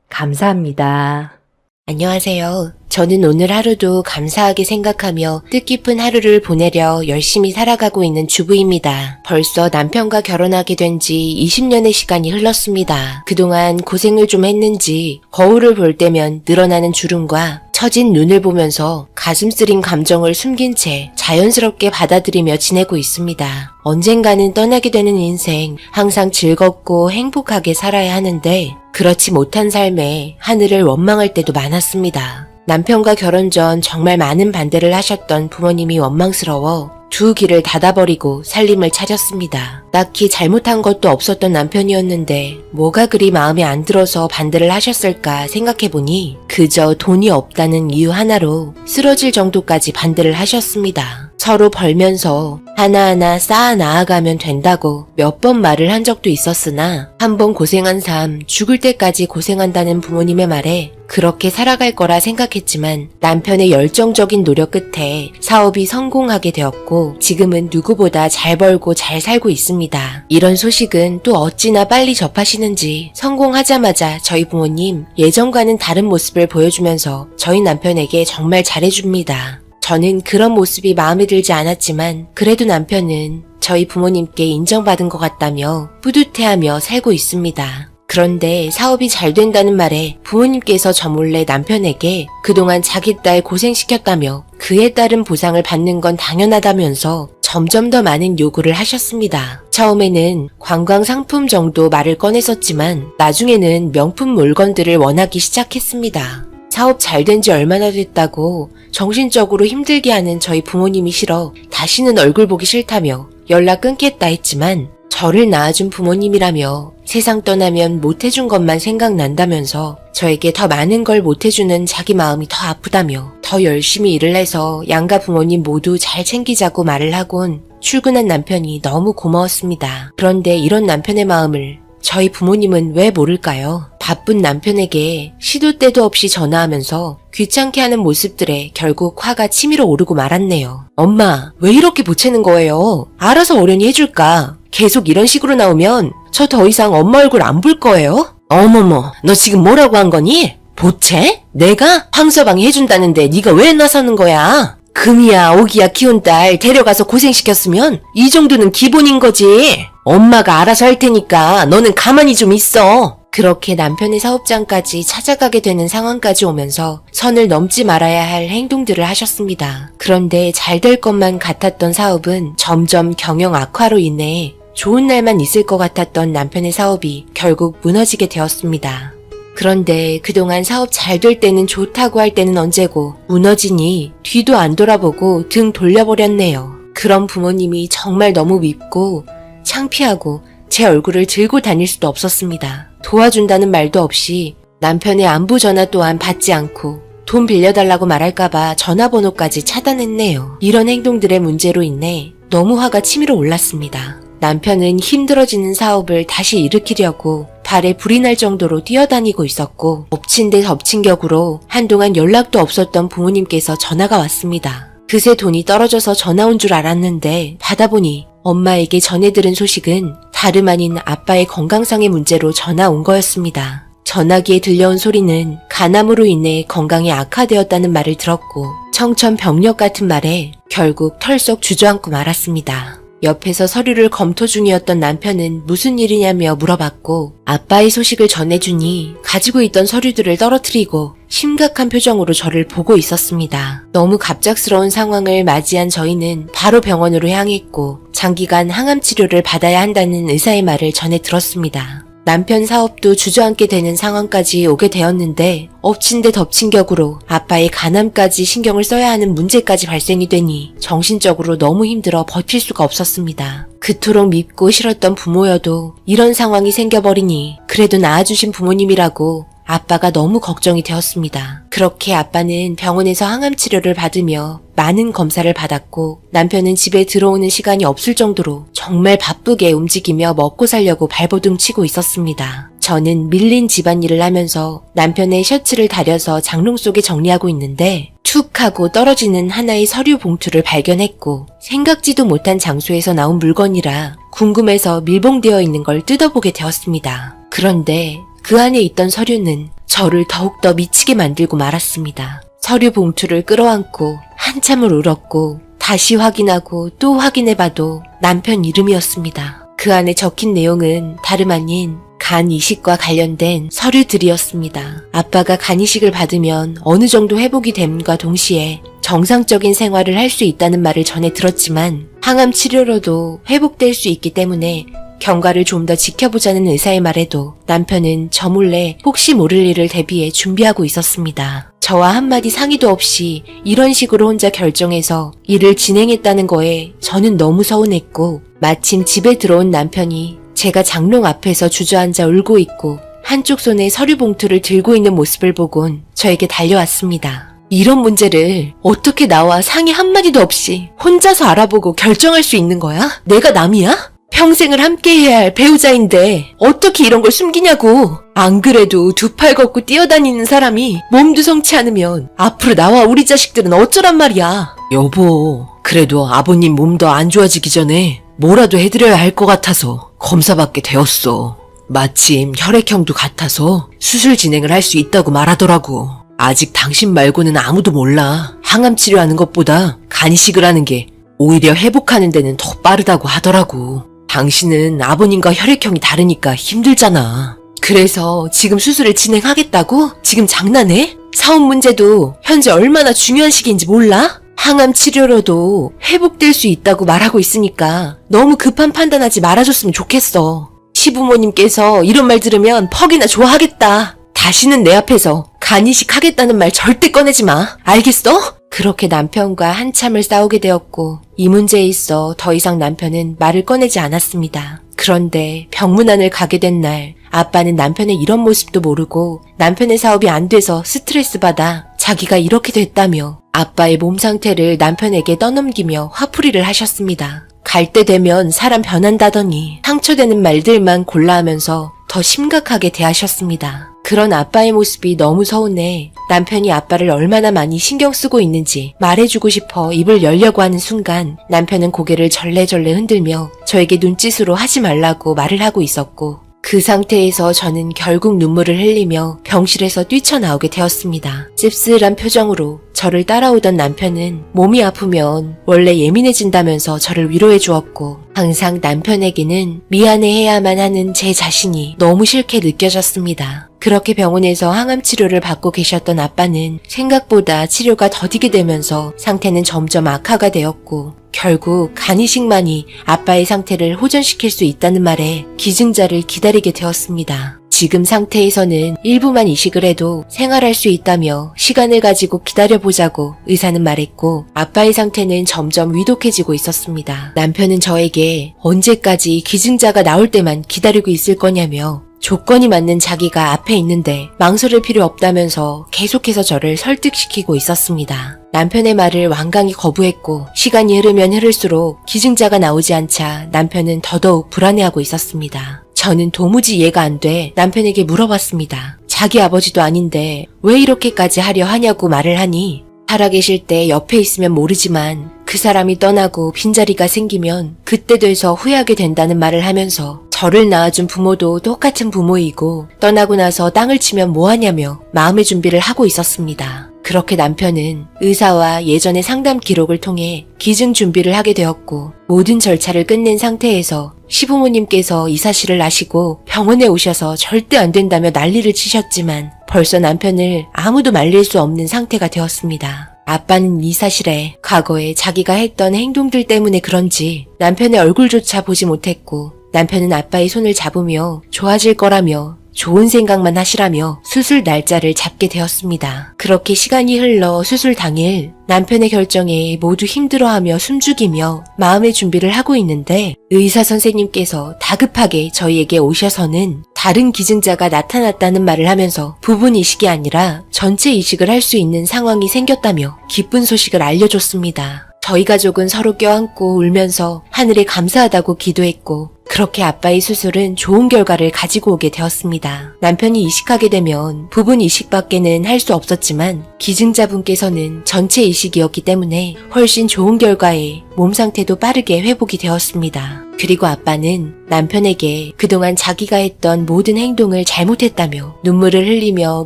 감사합니다. 안녕하세요. 저는 오늘 하루도 감사하게 생각하며 뜻깊은 하루를 보내려 열심히 살아가고 있는 주부입니다. 벌써 남편과 결혼하게 된 지 20년의 시간이 흘렀습니다. 그동안 고생을 좀 했는지 거울을 볼 때면 늘어나는 주름과 처진 눈을 보면서 가슴 쓰린 감정을 숨긴 채 자연스럽게 받아들이며 지내고 있습니다. 언젠가는 떠나게 되는 인생, 항상 즐겁고 행복하게 살아야 하는데 그렇지 못한 삶에 하늘을 원망할 때도 많았습니다. 남편과 결혼 전 정말 많은 반대를 하셨던 부모님이 원망스러워 두 길을 닫아버리고 살림을 차렸습니다. 딱히 잘못한 것도 없었던 남편이었는데 뭐가 그리 마음에 안 들어서 반대를 하셨을까 생각해보니 그저 돈이 없다는 이유 하나로 쓰러질 정도까지 반대를 하셨습니다. 서로 벌면서 하나하나 쌓아 나아가면 된다고 몇 번 말을 한 적도 있었으나 한 번 고생한 삶 죽을 때까지 고생한다는 부모님의 말에 그렇게 살아갈 거라 생각했지만 남편의 열정적인 노력 끝에 사업이 성공하게 되었고 지금은 누구보다 잘 벌고 잘 살고 있습니다. 이런 소식은 또 어찌나 빨리 접하시는지 성공하자마자 저희 부모님 예전과는 다른 모습을 보여주면서 저희 남편에게 정말 잘해줍니다. 저는 그런 모습이 마음에 들지 않았지만 그래도 남편은 저희 부모님께 인정받은 것 같다며 뿌듯해하며 살고 있습니다. 그런데 사업이 잘 된다는 말에 부모님께서 저 몰래 남편에게 그동안 자기 딸 고생시켰다며 그에 따른 보상을 받는 건 당연하다면서 점점 더 많은 요구를 하셨습니다. 처음에는 관광 상품 정도 말을 꺼냈었지만 나중에는 명품 물건들을 원하기 시작했습니다. 사업 잘 된 지 얼마나 됐다고 정신적으로 힘들게 하는 저희 부모님이 싫어 다시는 얼굴 보기 싫다며 연락 끊겠다 했지만 저를 낳아준 부모님이라며 세상 떠나면 못해준 것만 생각난다면서 저에게 더 많은 걸 못해주는 자기 마음이 더 아프다며 더 열심히 일을 해서 양가 부모님 모두 잘 챙기자고 말을 하곤 출근한 남편이 너무 고마웠습니다. 그런데 이런 남편의 마음을 저희 부모님은 왜 모를까요? 바쁜 남편에게 시도 때도 없이 전화하면서 귀찮게 하는 모습들에 결국 화가 치밀어 오르고 말았네요. 엄마, 왜 이렇게 보채는 거예요? 알아서 어련히 해줄까? 계속 이런 식으로 나오면 저 더 이상 엄마 얼굴 안 볼 거예요? 어머머, 너 지금 뭐라고 한 거니? 보채? 내가? 황서방이 해준다는데 네가 왜 나서는 거야? 금이야 오기야 키운 딸 데려가서 고생시켰으면 이 정도는 기본인 거지. 엄마가 알아서 할 테니까 너는 가만히 좀 있어. 그렇게 남편의 사업장까지 찾아가게 되는 상황까지 오면서 선을 넘지 말아야 할 행동들을 하셨습니다. 그런데 잘 될 것만 같았던 사업은 점점 경영 악화로 인해 좋은 날만 있을 것 같았던 남편의 사업이 결국 무너지게 되었습니다. 그런데 그동안 사업 잘 될 때는 좋다고 할 때는 언제고 무너지니 뒤도 안 돌아보고 등 돌려버렸네요. 그런 부모님이 정말 너무 밉고 창피하고 제 얼굴을 들고 다닐 수도 없었습니다. 도와준다는 말도 없이 남편의 안부 전화 또한 받지 않고 돈 빌려달라고 말할까봐 전화번호까지 차단했네요. 이런 행동들의 문제로 인해 너무 화가 치밀어 올랐습니다. 남편은 힘들어지는 사업을 다시 일으키려고 발에 불이 날 정도로 뛰어다니고 있었고 엎친 데 덮친 격으로 한동안 연락도 없었던 부모님께서 전화가 왔습니다. 그새 돈이 떨어져서 전화 온 줄 알았는데 받아보니 엄마에게 전해들은 소식은 다름 아닌 아빠의 건강상의 문제로 전화 온 거였습니다. 전화기에 들려온 소리는 간암으로 인해 건강이 악화되었다는 말을 들었고 청천벽력 같은 말에 결국 털썩 주저앉고 말았습니다. 옆에서 서류를 검토 중이었던 남편은 무슨 일이냐며 물어봤고 아빠의 소식을 전해주니 가지고 있던 서류들을 떨어뜨리고 심각한 표정으로 저를 보고 있었습니다. 너무 갑작스러운 상황을 맞이한 저희는 바로 병원으로 향했고 장기간 항암 치료를 받아야 한다는 의사의 말을 전해 들었습니다. 남편 사업도 주저앉게 되는 상황까지 오게 되었는데 엎친 데 덮친 격으로 아빠의 간암까지 신경을 써야 하는 문제까지 발생이 되니 정신적으로 너무 힘들어 버틸 수가 없었습니다. 그토록 밉고 싫었던 부모여도 이런 상황이 생겨버리니 그래도 낳아주신 부모님이라고 아빠가 너무 걱정이 되었습니다. 그렇게 아빠는 병원에서 항암 치료를 받으며 많은 검사를 받았고 남편은 집에 들어오는 시간이 없을 정도로 정말 바쁘게 움직이며 먹고 살려고 발버둥 치고 있었습니다. 저는 밀린 집안일을 하면서 남편의 셔츠를 다려서 장롱 속에 정리하고 있는데 툭 하고 떨어지는 하나의 서류 봉투를 발견했고 생각지도 못한 장소에서 나온 물건이라 궁금해서 밀봉되어 있는 걸 뜯어보게 되었습니다. 그런데 그 안에 있던 서류는 저를 더욱더 미치게 만들고 말았습니다. 서류 봉투를 끌어안고 한참을 울었고 다시 확인하고 또 확인해봐도 남편 이름이었습니다. 그 안에 적힌 내용은 다름 아닌 간 이식과 관련된 서류들이었습니다. 아빠가 간 이식을 받으면 어느 정도 회복이 됨과 동시에 정상적인 생활을 할 수 있다는 말을 전해 들었지만 항암 치료로도 회복될 수 있기 때문에 경과를 좀 더 지켜보자는 의사의 말에도 남편은 저 몰래 혹시 모를 일을 대비해 준비하고 있었습니다. 저와 한마디 상의도 없이 이런 식으로 혼자 결정해서 일을 진행했다는 거에 저는 너무 서운했고 마침 집에 들어온 남편이 제가 장롱 앞에서 주저앉아 울고 있고 한쪽 손에 서류 봉투를 들고 있는 모습을 보곤 저에게 달려왔습니다. 이런 문제를 어떻게 나와 상의 한마디도 없이 혼자서 알아보고 결정할 수 있는 거야? 내가 남이야? 평생을 함께해야 할 배우자인데 어떻게 이런 걸 숨기냐고. 안 그래도 두 팔 걷고 뛰어다니는 사람이 몸도 성치 않으면 앞으로 나와 우리 자식들은 어쩌란 말이야. 여보, 그래도 아버님 몸 더 안 좋아지기 전에 뭐라도 해드려야 할 것 같아서 검사받게 되었어. 마침 혈액형도 같아서 수술 진행을 할 수 있다고 말하더라고. 아직 당신 말고는 아무도 몰라. 항암 치료하는 것보다 간 이식을 하는 게 오히려 회복하는 데는 더 빠르다고 하더라고. 당신은 아버님과 혈액형이 다르니까 힘들잖아. 그래서 지금 수술을 진행하겠다고? 지금 장난해? 사업 문제도 현재 얼마나 중요한 시기인지 몰라? 항암 치료로도 회복될 수 있다고 말하고 있으니까 너무 급한 판단하지 말아줬으면 좋겠어. 시부모님께서 이런 말 들으면 퍽이나 좋아하겠다. 다시는 내 앞에서 간 이식 하겠다는 말 절대 꺼내지 마. 알겠어? 그렇게 남편과 한참을 싸우게 되었고 이 문제에 있어 더 이상 남편은 말을 꺼내지 않았습니다. 그런데 병문안을 가게 된 날 아빠는 남편의 이런 모습도 모르고 남편의 사업이 안 돼서 스트레스 받아 자기가 이렇게 됐다며 아빠의 몸 상태를 남편에게 떠넘기며 화풀이를 하셨습니다. 갈 때 되면 사람 변한다더니 상처되는 말들만 골라 하면서 더 심각하게 대하셨습니다. 그런 아빠의 모습이 너무 서운해 남편이 아빠를 얼마나 많이 신경 쓰고 있는지 말해주고 싶어 입을 열려고 하는 순간 남편은 고개를 절레절레 흔들며 저에게 눈짓으로 하지 말라고 말을 하고 있었고 그 상태에서 저는 결국 눈물을 흘리며 병실에서 뛰쳐나오게 되었습니다. 씁쓸한 표정으로 저를 따라오던 남편은 몸이 아프면 원래 예민해진다면서 저를 위로해 주었고, 항상 남편에게는 미안해해야만 하는 제 자신이 너무 싫게 느껴졌습니다. 그렇게 병원에서 항암 치료를 받고 계셨던 아빠는 생각보다 치료가 더디게 되면서 상태는 점점 악화가 되었고, 결국 간이식만이 아빠의 상태를 호전시킬 수 있다는 말에 기증자를 기다리게 되었습니다. 지금 상태에서는 일부만 이식을 해도 생활할 수 있다며 시간을 가지고 기다려보자고 의사는 말했고, 아빠의 상태는 점점 위독해지고 있었습니다. 남편은 저에게 언제까지 기증자가 나올 때만 기다리고 있을 거냐며 조건이 맞는 자기가 앞에 있는데 망설일 필요 없다면서 계속해서 저를 설득시키고 있었습니다. 남편의 말을 완강히 거부했고, 시간이 흐르면 흐를수록 기증자가 나오지 않자 남편은 더더욱 불안해하고 있었습니다. 저는 도무지 이해가 안 돼 남편에게 물어봤습니다. 자기 아버지도 아닌데 왜 이렇게까지 하려 하냐고 말을 하니, 살아계실 때 옆에 있으면 모르지만 그 사람이 떠나고 빈자리가 생기면 그때 돼서 후회하게 된다는 말을 하면서, 저를 낳아준 부모도 똑같은 부모이고 떠나고 나서 땅을 치면 뭐하냐며 마음의 준비를 하고 있었습니다. 그렇게 남편은 의사와 예전의 상담 기록을 통해 기증 준비를 하게 되었고, 모든 절차를 끝낸 상태에서 시부모님께서 이 사실을 아시고 병원에 오셔서 절대 안 된다며 난리를 치셨지만 벌써 남편을 아무도 말릴 수 없는 상태가 되었습니다. 아빠는 이 사실에 과거에 자기가 했던 행동들 때문에 그런지 남편의 얼굴조차 보지 못했고, 남편은 아빠의 손을 잡으며 좋아질 거라며 좋은 생각만 하시라며 수술 날짜를 잡게 되었습니다. 그렇게 시간이 흘러 수술 당일 남편의 결정에 모두 힘들어하며 숨죽이며 마음의 준비를 하고 있는데, 의사 선생님께서 다급하게 저희에게 오셔서는 다른 기증자가 나타났다는 말을 하면서 부분 이식이 아니라 전체 이식을 할 수 있는 상황이 생겼다며 기쁜 소식을 알려줬습니다. 저희 가족은 서로 껴안고 울면서 하늘에 감사하다고 기도했고, 그렇게 아빠의 수술은 좋은 결과를 가지고 오게 되었습니다. 남편이 이식하게 되면 부분 이식밖에는 할 수 없었지만 기증자분께서는 전체 이식이었기 때문에 훨씬 좋은 결과에 몸 상태도 빠르게 회복이 되었습니다. 그리고 아빠는 남편에게 그동안 자기가 했던 모든 행동을 잘못했다며 눈물을 흘리며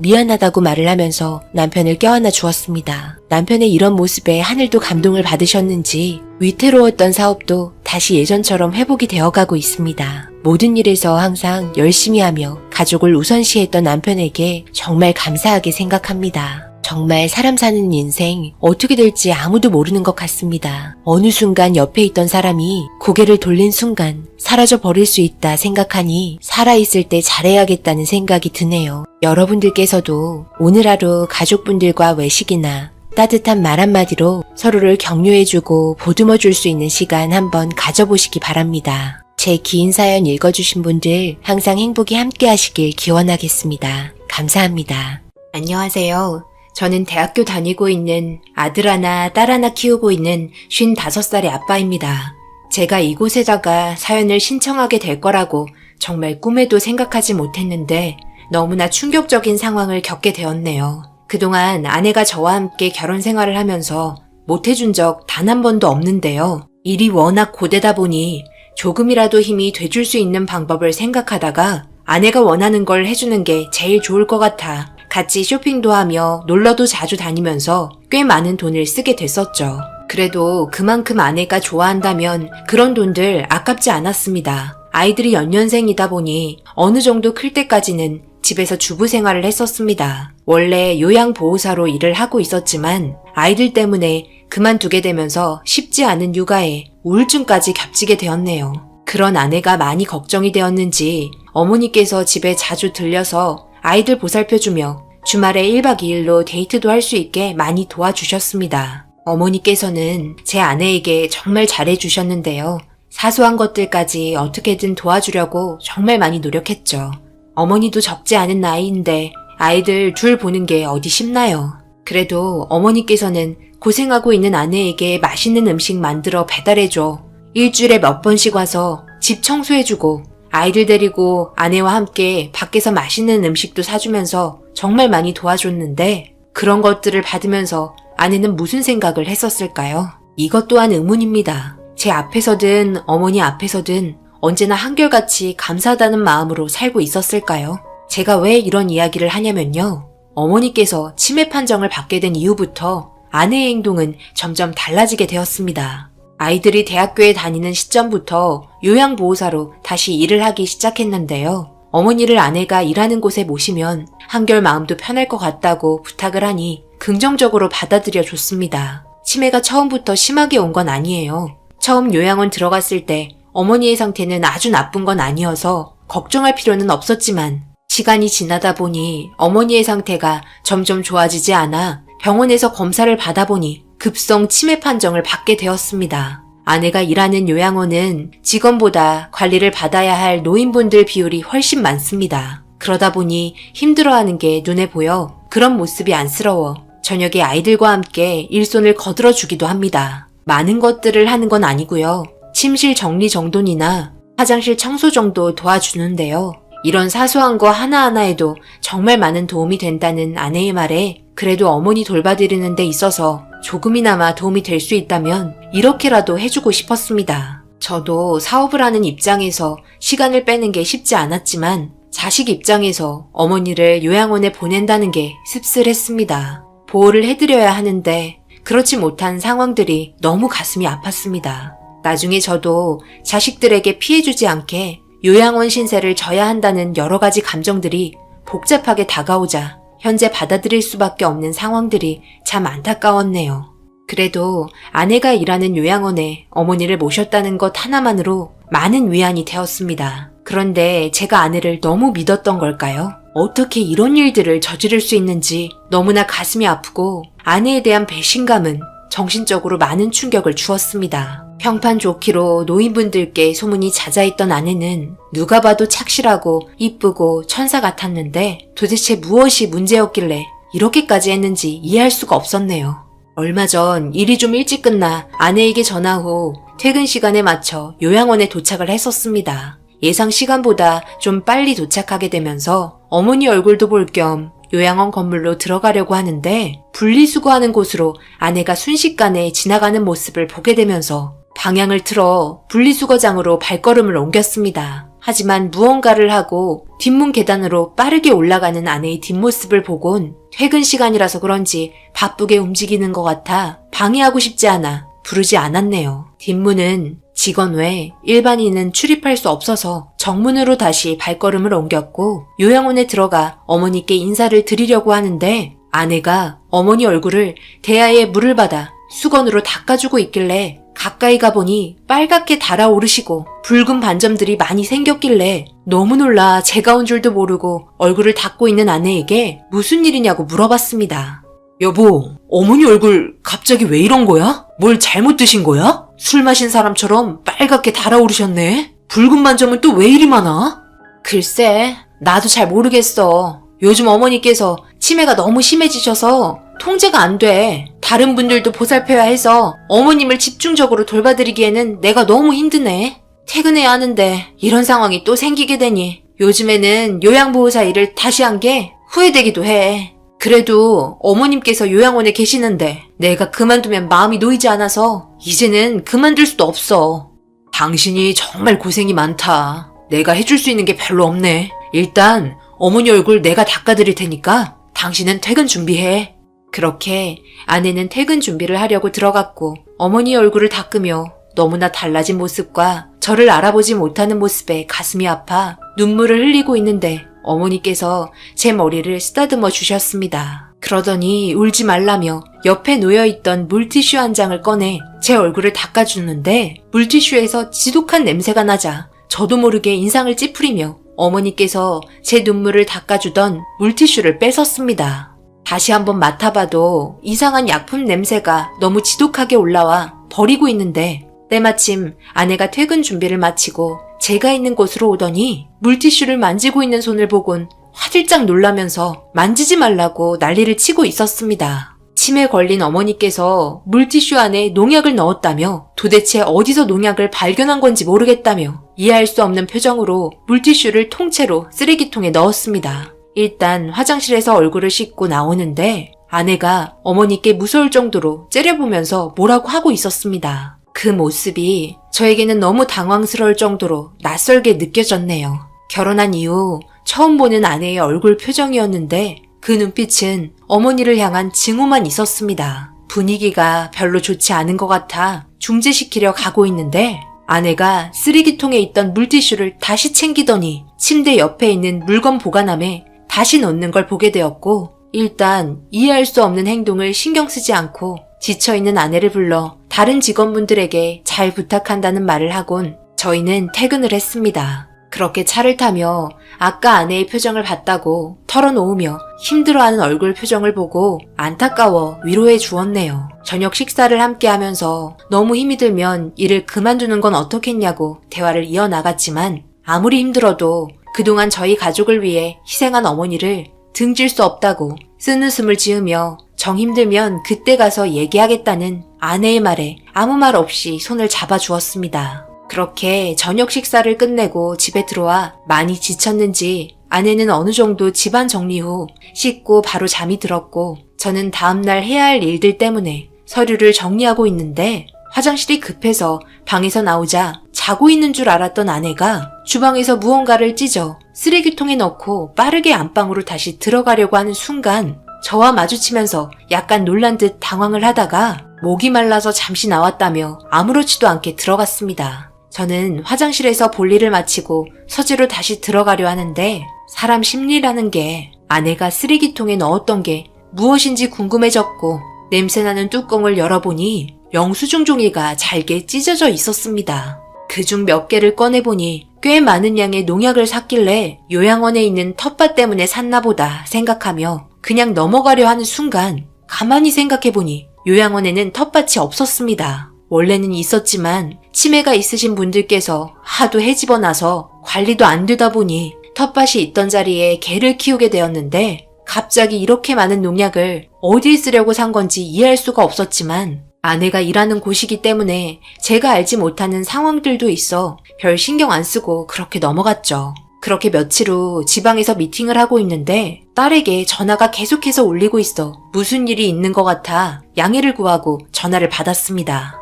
미안하다고 말을 하면서 남편을 껴안아 주었습니다. 남편의 이런 모습에 하늘도 감동을 받으셨는지 위태로웠던 사업도 다시 예전처럼 회복이 되어가고 있습니다. 모든 일에서 항상 열심히 하며 가족을 우선시했던 남편에게 정말 감사하게 생각합니다. 정말 사람 사는 인생 어떻게 될지 아무도 모르는 것 같습니다. 어느 순간 옆에 있던 사람이 고개를 돌린 순간 사라져 버릴 수 있다 생각하니 살아있을 때 잘해야겠다는 생각이 드네요. 여러분들께서도 오늘 하루 가족분들과 외식이나 따뜻한 말 한마디로 서로를 격려해주고 보듬어줄 수 있는 시간 한번 가져보시기 바랍니다. 제 긴 사연 읽어주신 분들 항상 행복이 함께 하시길 기원하겠습니다. 감사합니다. 안녕하세요. 저는 대학교 다니고 있는 아들 하나, 딸 하나 키우고 있는 55살의 아빠입니다. 제가 이곳에다가 사연을 신청하게 될 거라고 정말 꿈에도 생각하지 못했는데 너무나 충격적인 상황을 겪게 되었네요. 그동안 아내가 저와 함께 결혼 생활을 하면서 못해준 적 단 한 번도 없는데요. 일이 워낙 고되다 보니 조금이라도 힘이 돼줄 수 있는 방법을 생각하다가 아내가 원하는 걸 해주는 게 제일 좋을 것 같아 같이 쇼핑도 하며 놀러도 자주 다니면서 꽤 많은 돈을 쓰게 됐었죠. 그래도 그만큼 아내가 좋아한다면 그런 돈들 아깝지 않았습니다. 아이들이 연년생이다 보니 어느 정도 클 때까지는 집에서 주부 생활을 했었습니다. 원래 요양보호사로 일을 하고 있었지만 아이들 때문에 그만두게 되면서 쉽지 않은 육아에 우울증까지 겹치게 되었네요. 그런 아내가 많이 걱정이 되었는지 어머니께서 집에 자주 들려서 아이들 보살펴주며 주말에 1박 2일로 데이트도 할 수 있게 많이 도와주셨습니다. 어머니께서는 제 아내에게 정말 잘해주셨는데요. 사소한 것들까지 어떻게든 도와주려고 정말 많이 노력했죠. 어머니도 적지 않은 나이인데 아이들 둘 보는 게 어디 쉽나요? 그래도 어머니께서는 고생하고 있는 아내에게 맛있는 음식 만들어 배달해줘. 일주일에 몇 번씩 와서 집 청소해주고 아이들 데리고 아내와 함께 밖에서 맛있는 음식도 사주면서 정말 많이 도와줬는데 그런 것들을 받으면서 아내는 무슨 생각을 했었을까요? 이것 또한 의문입니다. 제 앞에서든 어머니 앞에서든 언제나 한결같이 감사하다는 마음으로 살고 있었을까요? 제가 왜 이런 이야기를 하냐면요. 어머니께서 치매 판정을 받게 된 이후부터 아내의 행동은 점점 달라지게 되었습니다. 아이들이 대학교에 다니는 시점부터 요양보호사로 다시 일을 하기 시작했는데요. 어머니를 아내가 일하는 곳에 모시면 한결 마음도 편할 것 같다고 부탁을 하니 긍정적으로 받아들여 줬습니다. 치매가 처음부터 심하게 온 건 아니에요. 처음 요양원 들어갔을 때 어머니의 상태는 아주 나쁜 건 아니어서 걱정할 필요는 없었지만 시간이 지나다 보니 어머니의 상태가 점점 좋아지지 않아 병원에서 검사를 받아보니 급성 치매 판정을 받게 되었습니다. 아내가 일하는 요양원은 직원보다 관리를 받아야 할 노인분들 비율이 훨씬 많습니다. 그러다 보니 힘들어하는 게 눈에 보여 그런 모습이 안쓰러워 저녁에 아이들과 함께 일손을 거들어 주기도 합니다. 많은 것들을 하는 건 아니고요. 침실 정리 정돈이나 화장실 청소 정도 도와주는데요. 이런 사소한 거 하나하나에도 정말 많은 도움이 된다는 아내의 말에 그래도 어머니 돌봐드리는 데 있어서 조금이나마 도움이 될 수 있다면 이렇게라도 해주고 싶었습니다. 저도 사업을 하는 입장에서 시간을 빼는 게 쉽지 않았지만 자식 입장에서 어머니를 요양원에 보낸다는 게 씁쓸했습니다. 보호를 해드려야 하는데 그렇지 못한 상황들이 너무 가슴이 아팠습니다. 나중에 저도 자식들에게 피해주지 않게 요양원 신세를 져야 한다는 여러 가지 감정들이 복잡하게 다가오자 현재 받아들일 수밖에 없는 상황들이 참 안타까웠네요. 그래도 아내가 일하는 요양원에 어머니를 모셨다는 것 하나만으로 많은 위안이 되었습니다. 그런데 제가 아내를 너무 믿었던 걸까요? 어떻게 이런 일들을 저지를 수 있는지 너무나 가슴이 아프고 아내에 대한 배신감은 정신적으로 많은 충격을 주었습니다. 평판 좋기로 노인분들께 소문이 잦아있던 아내는 누가 봐도 착실하고 이쁘고 천사 같았는데 도대체 무엇이 문제였길래 이렇게까지 했는지 이해할 수가 없었네요. 얼마 전 일이 좀 일찍 끝나 아내에게 전화 후 퇴근 시간에 맞춰 요양원에 도착을 했었습니다. 예상 시간보다 좀 빨리 도착하게 되면서 어머니 얼굴도 볼 겸 요양원 건물로 들어가려고 하는데 분리수거하는 곳으로 아내가 순식간에 지나가는 모습을 보게 되면서 방향을 틀어 분리수거장으로 발걸음을 옮겼습니다. 하지만 무언가를 하고 뒷문 계단으로 빠르게 올라가는 아내의 뒷모습을 보곤 퇴근 시간이라서 그런지 바쁘게 움직이는 것 같아 방해하고 싶지 않아 부르지 않았네요. 뒷문은 직원 외 일반인은 출입할 수 없어서 정문으로 다시 발걸음을 옮겼고 요양원에 들어가 어머니께 인사를 드리려고 하는데 아내가 어머니 얼굴을 대야에 물을 받아 수건으로 닦아주고 있길래 가까이 가보니 빨갛게 달아오르시고 붉은 반점들이 많이 생겼길래 너무 놀라 제가 온 줄도 모르고 얼굴을 닦고 있는 아내에게 무슨 일이냐고 물어봤습니다. 여보, 어머니 얼굴 갑자기 왜 이런 거야? 뭘 잘못 드신 거야? 술 마신 사람처럼 빨갛게 달아오르셨네? 붉은 반점은 또 왜 이리 많아? 글쎄, 나도 잘 모르겠어. 요즘 어머니께서 치매가 너무 심해지셔서 통제가 안 돼. 다른 분들도 보살펴야 해서 어머님을 집중적으로 돌봐드리기에는 내가 너무 힘드네. 퇴근해야 하는데 이런 상황이 또 생기게 되니 요즘에는 요양보호사 일을 다시 한 게 후회되기도 해. 그래도 어머님께서 요양원에 계시는데 내가 그만두면 마음이 놓이지 않아서 이제는 그만둘 수도 없어. 당신이 정말 고생이 많다. 내가 해줄 수 있는 게 별로 없네. 일단 어머니 얼굴 내가 닦아드릴 테니까 당신은 퇴근 준비해. 그렇게 아내는 퇴근 준비를 하려고 들어갔고 어머니 얼굴을 닦으며 너무나 달라진 모습과 저를 알아보지 못하는 모습에 가슴이 아파 눈물을 흘리고 있는데 어머니께서 제 머리를 쓰다듬어 주셨습니다. 그러더니 울지 말라며 옆에 놓여있던 물티슈 한 장을 꺼내 제 얼굴을 닦아주는데 물티슈에서 지독한 냄새가 나자 저도 모르게 인상을 찌푸리며 어머니께서 제 눈물을 닦아주던 물티슈를 뺏었습니다. 다시 한번 맡아봐도 이상한 약품 냄새가 너무 지독하게 올라와 버리고 있는데 때마침 아내가 퇴근 준비를 마치고 제가 있는 곳으로 오더니 물티슈를 만지고 있는 손을 보곤 화들짝 놀라면서 만지지 말라고 난리를 치고 있었습니다. 치매 걸린 어머니께서 물티슈 안에 농약을 넣었다며 도대체 어디서 농약을 발견한 건지 모르겠다며 이해할 수 없는 표정으로 물티슈를 통째로 쓰레기통에 넣었습니다. 일단 화장실에서 얼굴을 씻고 나오는데 아내가 어머니께 무서울 정도로 째려보면서 뭐라고 하고 있었습니다. 그 모습이 저에게는 너무 당황스러울 정도로 낯설게 느껴졌네요. 결혼한 이후 처음 보는 아내의 얼굴 표정이었는데 그 눈빛은 어머니를 향한 증오만 있었습니다. 분위기가 별로 좋지 않은 것 같아 중재시키려 가고 있는데 아내가 쓰레기통에 있던 물티슈를 다시 챙기더니 침대 옆에 있는 물건 보관함에 다시 넣는 걸 보게 되었고 일단 이해할 수 없는 행동을 신경 쓰지 않고 지쳐있는 아내를 불러 다른 직원분들에게 잘 부탁한다는 말을 하곤 저희는 퇴근을 했습니다. 그렇게 차를 타며 아까 아내의 표정을 봤다고 털어놓으며 힘들어하는 얼굴 표정을 보고 안타까워 위로해 주었네요. 저녁 식사를 함께 하면서 너무 힘이 들면 일을 그만두는 건 어떻겠냐고 대화를 이어나갔지만 아무리 힘들어도 그동안 저희 가족을 위해 희생한 어머니를 등질 수 없다고 쓴웃음을 지으며 정 힘들면 그때 가서 얘기하겠다는 아내의 말에 아무 말 없이 손을 잡아주었습니다. 그렇게 저녁 식사를 끝내고 집에 들어와 많이 지쳤는지 아내는 어느 정도 집안 정리 후 씻고 바로 잠이 들었고 저는 다음날 해야 할 일들 때문에 서류를 정리하고 있는데 화장실이 급해서 방에서 나오자 자고 있는 줄 알았던 아내가 주방에서 무언가를 찢어 쓰레기통에 넣고 빠르게 안방으로 다시 들어가려고 하는 순간 저와 마주치면서 약간 놀란 듯 당황을 하다가 목이 말라서 잠시 나왔다며 아무렇지도 않게 들어갔습니다. 저는 화장실에서 볼일을 마치고 서재로 다시 들어가려 하는데 사람 심리라는 게 아내가 쓰레기통에 넣었던 게 무엇인지 궁금해졌고 냄새나는 뚜껑을 열어보니 영수증 종이가 잘게 찢어져 있었습니다. 그중 몇 개를 꺼내보니 꽤 많은 양의 농약을 샀길래 요양원에 있는 텃밭 때문에 샀나 보다 생각하며 그냥 넘어가려 하는 순간 가만히 생각해보니 요양원에는 텃밭이 없었습니다. 원래는 있었지만 치매가 있으신 분들께서 하도 헤집어 놔서 관리도 안 되다 보니 텃밭이 있던 자리에 개를 키우게 되었는데 갑자기 이렇게 많은 농약을 어디에 쓰려고 산 건지 이해할 수가 없었지만 아내가 일하는 곳이기 때문에 제가 알지 못하는 상황들도 있어 별 신경 안 쓰고 그렇게 넘어갔죠. 그렇게 며칠 후 지방에서 미팅을 하고 있는데 딸에게 전화가 계속해서 울리고 있어 무슨 일이 있는 것 같아 양해를 구하고 전화를 받았습니다.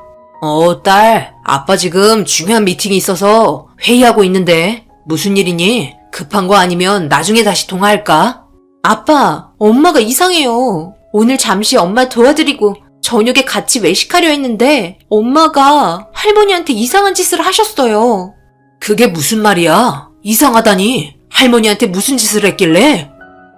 딸, 아빠 지금 중요한 미팅이 있어서 회의하고 있는데 무슨 일이니? 급한 거 아니면 나중에 다시 통화할까? 아빠, 엄마가 이상해요. 오늘 잠시 엄마 도와드리고 저녁에 같이 외식하려 했는데 엄마가 할머니한테 이상한 짓을 하셨어요. 그게 무슨 말이야? 이상하다니. 할머니한테 무슨 짓을 했길래?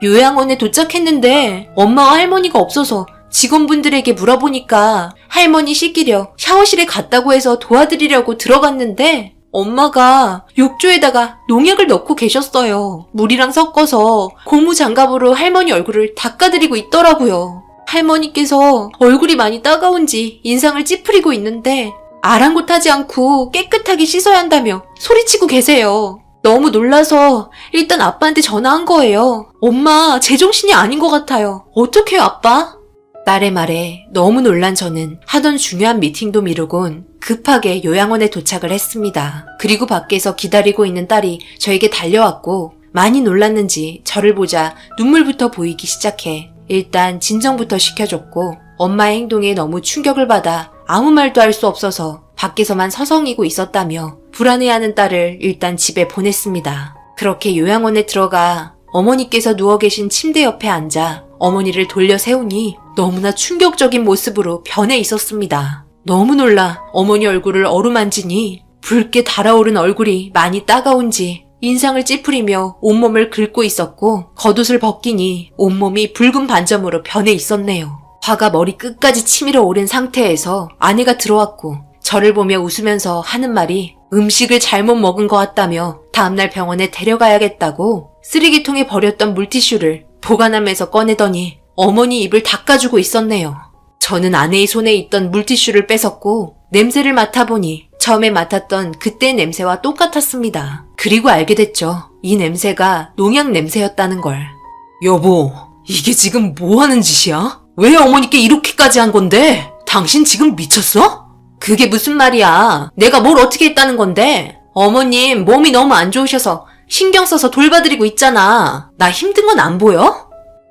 요양원에 도착했는데 엄마와 할머니가 없어서 직원분들에게 물어보니까 할머니 씻기려 샤워실에 갔다고 해서 도와드리려고 들어갔는데 엄마가 욕조에다가 농약을 넣고 계셨어요. 물이랑 섞어서 고무장갑으로 할머니 얼굴을 닦아드리고 있더라고요. 할머니께서 얼굴이 많이 따가운지 인상을 찌푸리고 있는데 아랑곳하지 않고 깨끗하게 씻어야 한다며 소리치고 계세요. 너무 놀라서 일단 아빠한테 전화한 거예요. 엄마 제정신이 아닌 것 같아요. 어떡해요 아빠? 딸의 말에 너무 놀란 저는 하던 중요한 미팅도 미루곤 급하게 요양원에 도착을 했습니다. 그리고 밖에서 기다리고 있는 딸이 저에게 달려왔고 많이 놀랐는지 저를 보자 눈물부터 보이기 시작해 일단 진정부터 시켜줬고 엄마의 행동에 너무 충격을 받아 아무 말도 할 수 없어서 밖에서만 서성이고 있었다며 불안해하는 딸을 일단 집에 보냈습니다. 그렇게 요양원에 들어가 어머니께서 누워 계신 침대 옆에 앉아 어머니를 돌려 세우니 너무나 충격적인 모습으로 변해 있었습니다. 너무 놀라 어머니 얼굴을 어루만지니 붉게 달아오른 얼굴이 많이 따가운지 인상을 찌푸리며 온몸을 긁고 있었고 겉옷을 벗기니 온몸이 붉은 반점으로 변해 있었네요. 화가 머리 끝까지 치밀어 오른 상태에서 아내가 들어왔고 저를 보며 웃으면서 하는 말이 음식을 잘못 먹은 것 같다며 다음날 병원에 데려가야겠다고 쓰레기통에 버렸던 물티슈를 보관함에서 꺼내더니 어머니 입을 닦아주고 있었네요. 저는 아내의 손에 있던 물티슈를 뺏었고 냄새를 맡아보니 처음에 맡았던 그때의 냄새와 똑같았습니다. 그리고 알게 됐죠. 이 냄새가 농약 냄새였다는 걸. 여보, 이게 지금 뭐 하는 짓이야? 왜 어머니께 이렇게까지 한 건데? 당신 지금 미쳤어? 그게 무슨 말이야. 내가 뭘 어떻게 했다는 건데? 어머님 몸이 너무 안 좋으셔서 신경 써서 돌봐드리고 있잖아. 나 힘든 건 안 보여?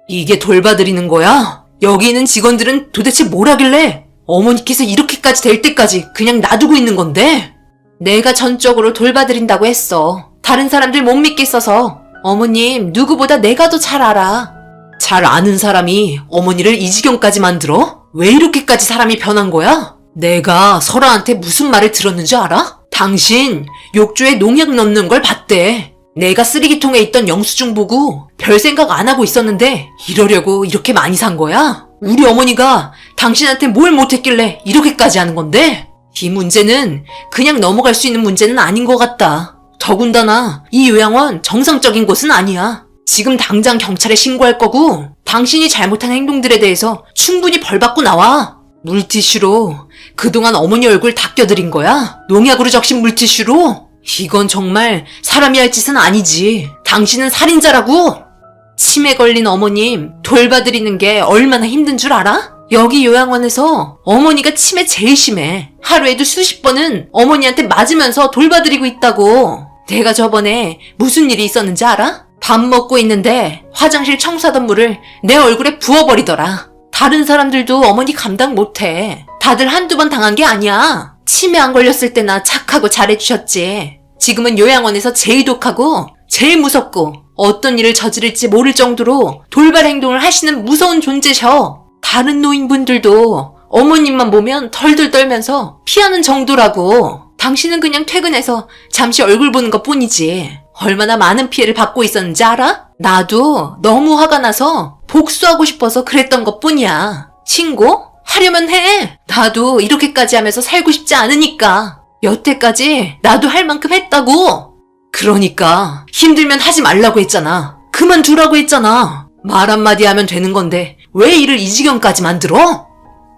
이게 돌봐드리는 거야? 여기 있는 직원들은 도대체 뭘 하길래? 어머니께서 이렇게까지 될 때까지 그냥 놔두고 있는 건데? 내가 전적으로 돌봐드린다고 했어. 다른 사람들 못 믿겠어서. 어머님, 누구보다 내가 더 잘 알아. 잘 아는 사람이 어머니를 이 지경까지 만들어? 왜 이렇게까지 사람이 변한 거야? 내가 설아한테 무슨 말을 들었는지 알아? 당신 욕조에 농약 넣는 걸 봤대. 내가 쓰레기통에 있던 영수증 보고 별 생각 안 하고 있었는데 이러려고 이렇게 많이 산 거야? 우리 어머니가 당신한테 뭘 못했길래 이렇게까지 하는 건데? 이 문제는 그냥 넘어갈 수 있는 문제는 아닌 것 같다. 더군다나 이 요양원 정상적인 곳은 아니야. 지금 당장 경찰에 신고할 거고 당신이 잘못한 행동들에 대해서 충분히 벌 받고 나와. 물티슈로 그동안 어머니 얼굴 닦여드린 거야? 농약으로 적신 물티슈로? 이건 정말 사람이 할 짓은 아니지. 당신은 살인자라고? 치매 걸린 어머님 돌봐드리는 게 얼마나 힘든 줄 알아? 여기 요양원에서 어머니가 치매 제일 심해. 하루에도 수십 번은 어머니한테 맞으면서 돌봐드리고 있다고. 내가 저번에 무슨 일이 있었는지 알아? 밥 먹고 있는데 화장실 청소하던 물을 내 얼굴에 부어버리더라. 다른 사람들도 어머니 감당 못해. 다들 한두 번 당한 게 아니야. 치매 안 걸렸을 때나 착하고 잘해주셨지. 지금은 요양원에서 제일 독하고 제일 무섭고 어떤 일을 저지를지 모를 정도로 돌발 행동을 하시는 무서운 존재셔. 다른 노인분들도 어머님만 보면 덜덜 떨면서 피하는 정도라고. 당신은 그냥 퇴근해서 잠시 얼굴 보는 것 뿐이지. 얼마나 많은 피해를 받고 있었는지 알아? 나도 너무 화가 나서 복수하고 싶어서 그랬던 것 뿐이야. 신고? 하려면 해. 나도 이렇게까지 하면서 살고 싶지 않으니까. 여태까지 나도 할 만큼 했다고. 그러니까 힘들면 하지 말라고 했잖아. 그만두라고 했잖아. 말 한마디 하면 되는 건데 왜 일을 이 지경까지 만들어?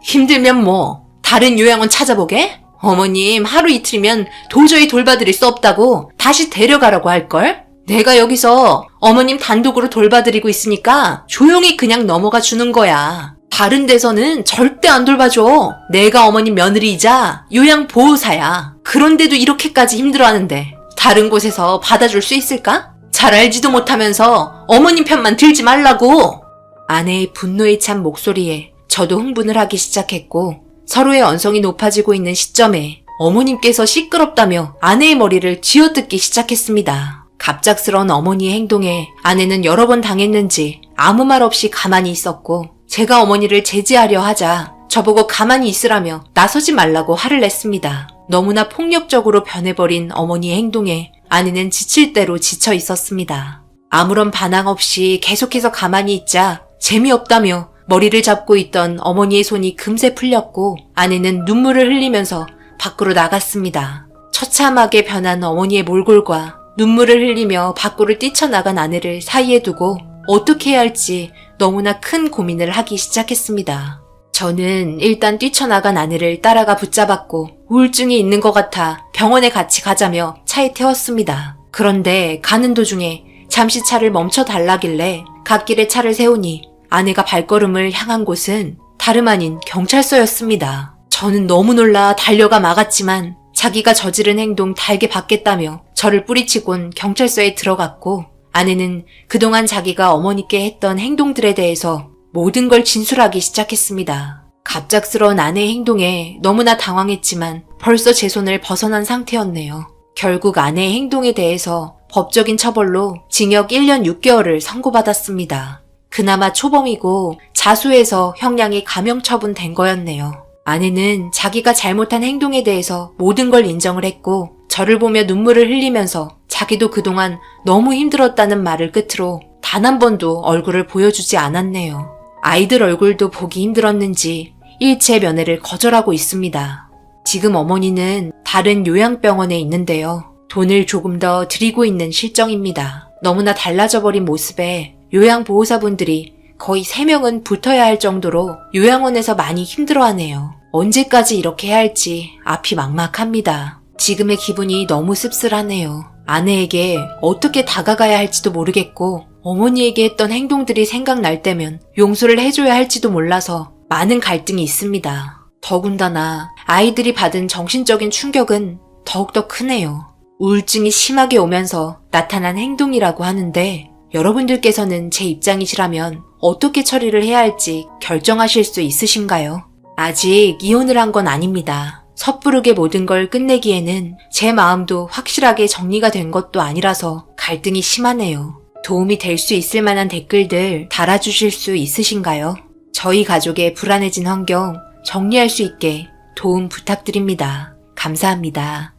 힘들면 뭐 다른 요양원 찾아보게? 어머님 하루 이틀이면 도저히 돌봐드릴 수 없다고 다시 데려가라고 할걸? 내가 여기서 어머님 단독으로 돌봐드리고 있으니까 조용히 그냥 넘어가 주는 거야. 다른 데서는 절대 안 돌봐줘. 내가 어머님 며느리이자 요양보호사야. 그런데도 이렇게까지 힘들어하는데 다른 곳에서 받아줄 수 있을까? 잘 알지도 못하면서 어머님 편만 들지 말라고. 아내의 분노에 찬 목소리에 저도 흥분을 하기 시작했고 서로의 언성이 높아지고 있는 시점에 어머님께서 시끄럽다며 아내의 머리를 쥐어뜯기 시작했습니다. 갑작스러운 어머니의 행동에 아내는 여러 번 당했는지 아무 말 없이 가만히 있었고 제가 어머니를 제지하려 하자 저보고 가만히 있으라며 나서지 말라고 화를 냈습니다. 너무나 폭력적으로 변해버린 어머니의 행동에 아내는 지칠 대로 지쳐 있었습니다. 아무런 반항 없이 계속해서 가만히 있자 재미없다며 머리를 잡고 있던 어머니의 손이 금세 풀렸고 아내는 눈물을 흘리면서 밖으로 나갔습니다. 처참하게 변한 어머니의 몰골과 눈물을 흘리며 밖으로 뛰쳐나간 아내를 사이에 두고 어떻게 해야 할지 너무나 큰 고민을 하기 시작했습니다. 저는 일단 뛰쳐나간 아내를 따라가 붙잡았고 우울증이 있는 것 같아 병원에 같이 가자며 차에 태웠습니다. 그런데 가는 도중에 잠시 차를 멈춰 달라길래 갓길에 차를 세우니 아내가 발걸음을 향한 곳은 다름 아닌 경찰서였습니다. 저는 너무 놀라 달려가 막았지만 자기가 저지른 행동 달게 받겠다며 저를 뿌리치곤 경찰서에 들어갔고 아내는 그동안 자기가 어머니께 했던 행동들에 대해서 모든 걸 진술하기 시작했습니다. 갑작스러운 아내의 행동에 너무나 당황했지만 벌써 제 손을 벗어난 상태였네요. 결국 아내의 행동에 대해서 법적인 처벌로 징역 1년 6개월을 선고받았습니다. 그나마 초범이고 자수해서 형량이 감형 처분된 거였네요. 아내는 자기가 잘못한 행동에 대해서 모든 걸 인정을 했고 저를 보며 눈물을 흘리면서 자기도 그동안 너무 힘들었다는 말을 끝으로 단 한 번도 얼굴을 보여주지 않았네요. 아이들 얼굴도 보기 힘들었는지 일체 면회를 거절하고 있습니다. 지금 어머니는 다른 요양병원에 있는데요. 돈을 조금 더 드리고 있는 실정입니다. 너무나 달라져 버린 모습에 요양보호사분들이 거의 3명은 붙어야 할 정도로 요양원에서 많이 힘들어하네요. 언제까지 이렇게 해야 할지 앞이 막막합니다. 지금의 기분이 너무 씁쓸하네요. 아내에게 어떻게 다가가야 할지도 모르겠고 어머니에게 했던 행동들이 생각날 때면 용서를 해줘야 할지도 몰라서 많은 갈등이 있습니다. 더군다나 아이들이 받은 정신적인 충격은 더욱더 크네요. 우울증이 심하게 오면서 나타난 행동이라고 하는데 여러분들께서는 제 입장이시라면 어떻게 처리를 해야 할지 결정하실 수 있으신가요? 아직 이혼을 한 건 아닙니다. 섣부르게 모든 걸 끝내기에는 제 마음도 확실하게 정리가 된 것도 아니라서 갈등이 심하네요. 도움이 될 수 있을 만한 댓글들 달아주실 수 있으신가요? 저희 가족의 불안해진 환경 정리할 수 있게 도움 부탁드립니다. 감사합니다.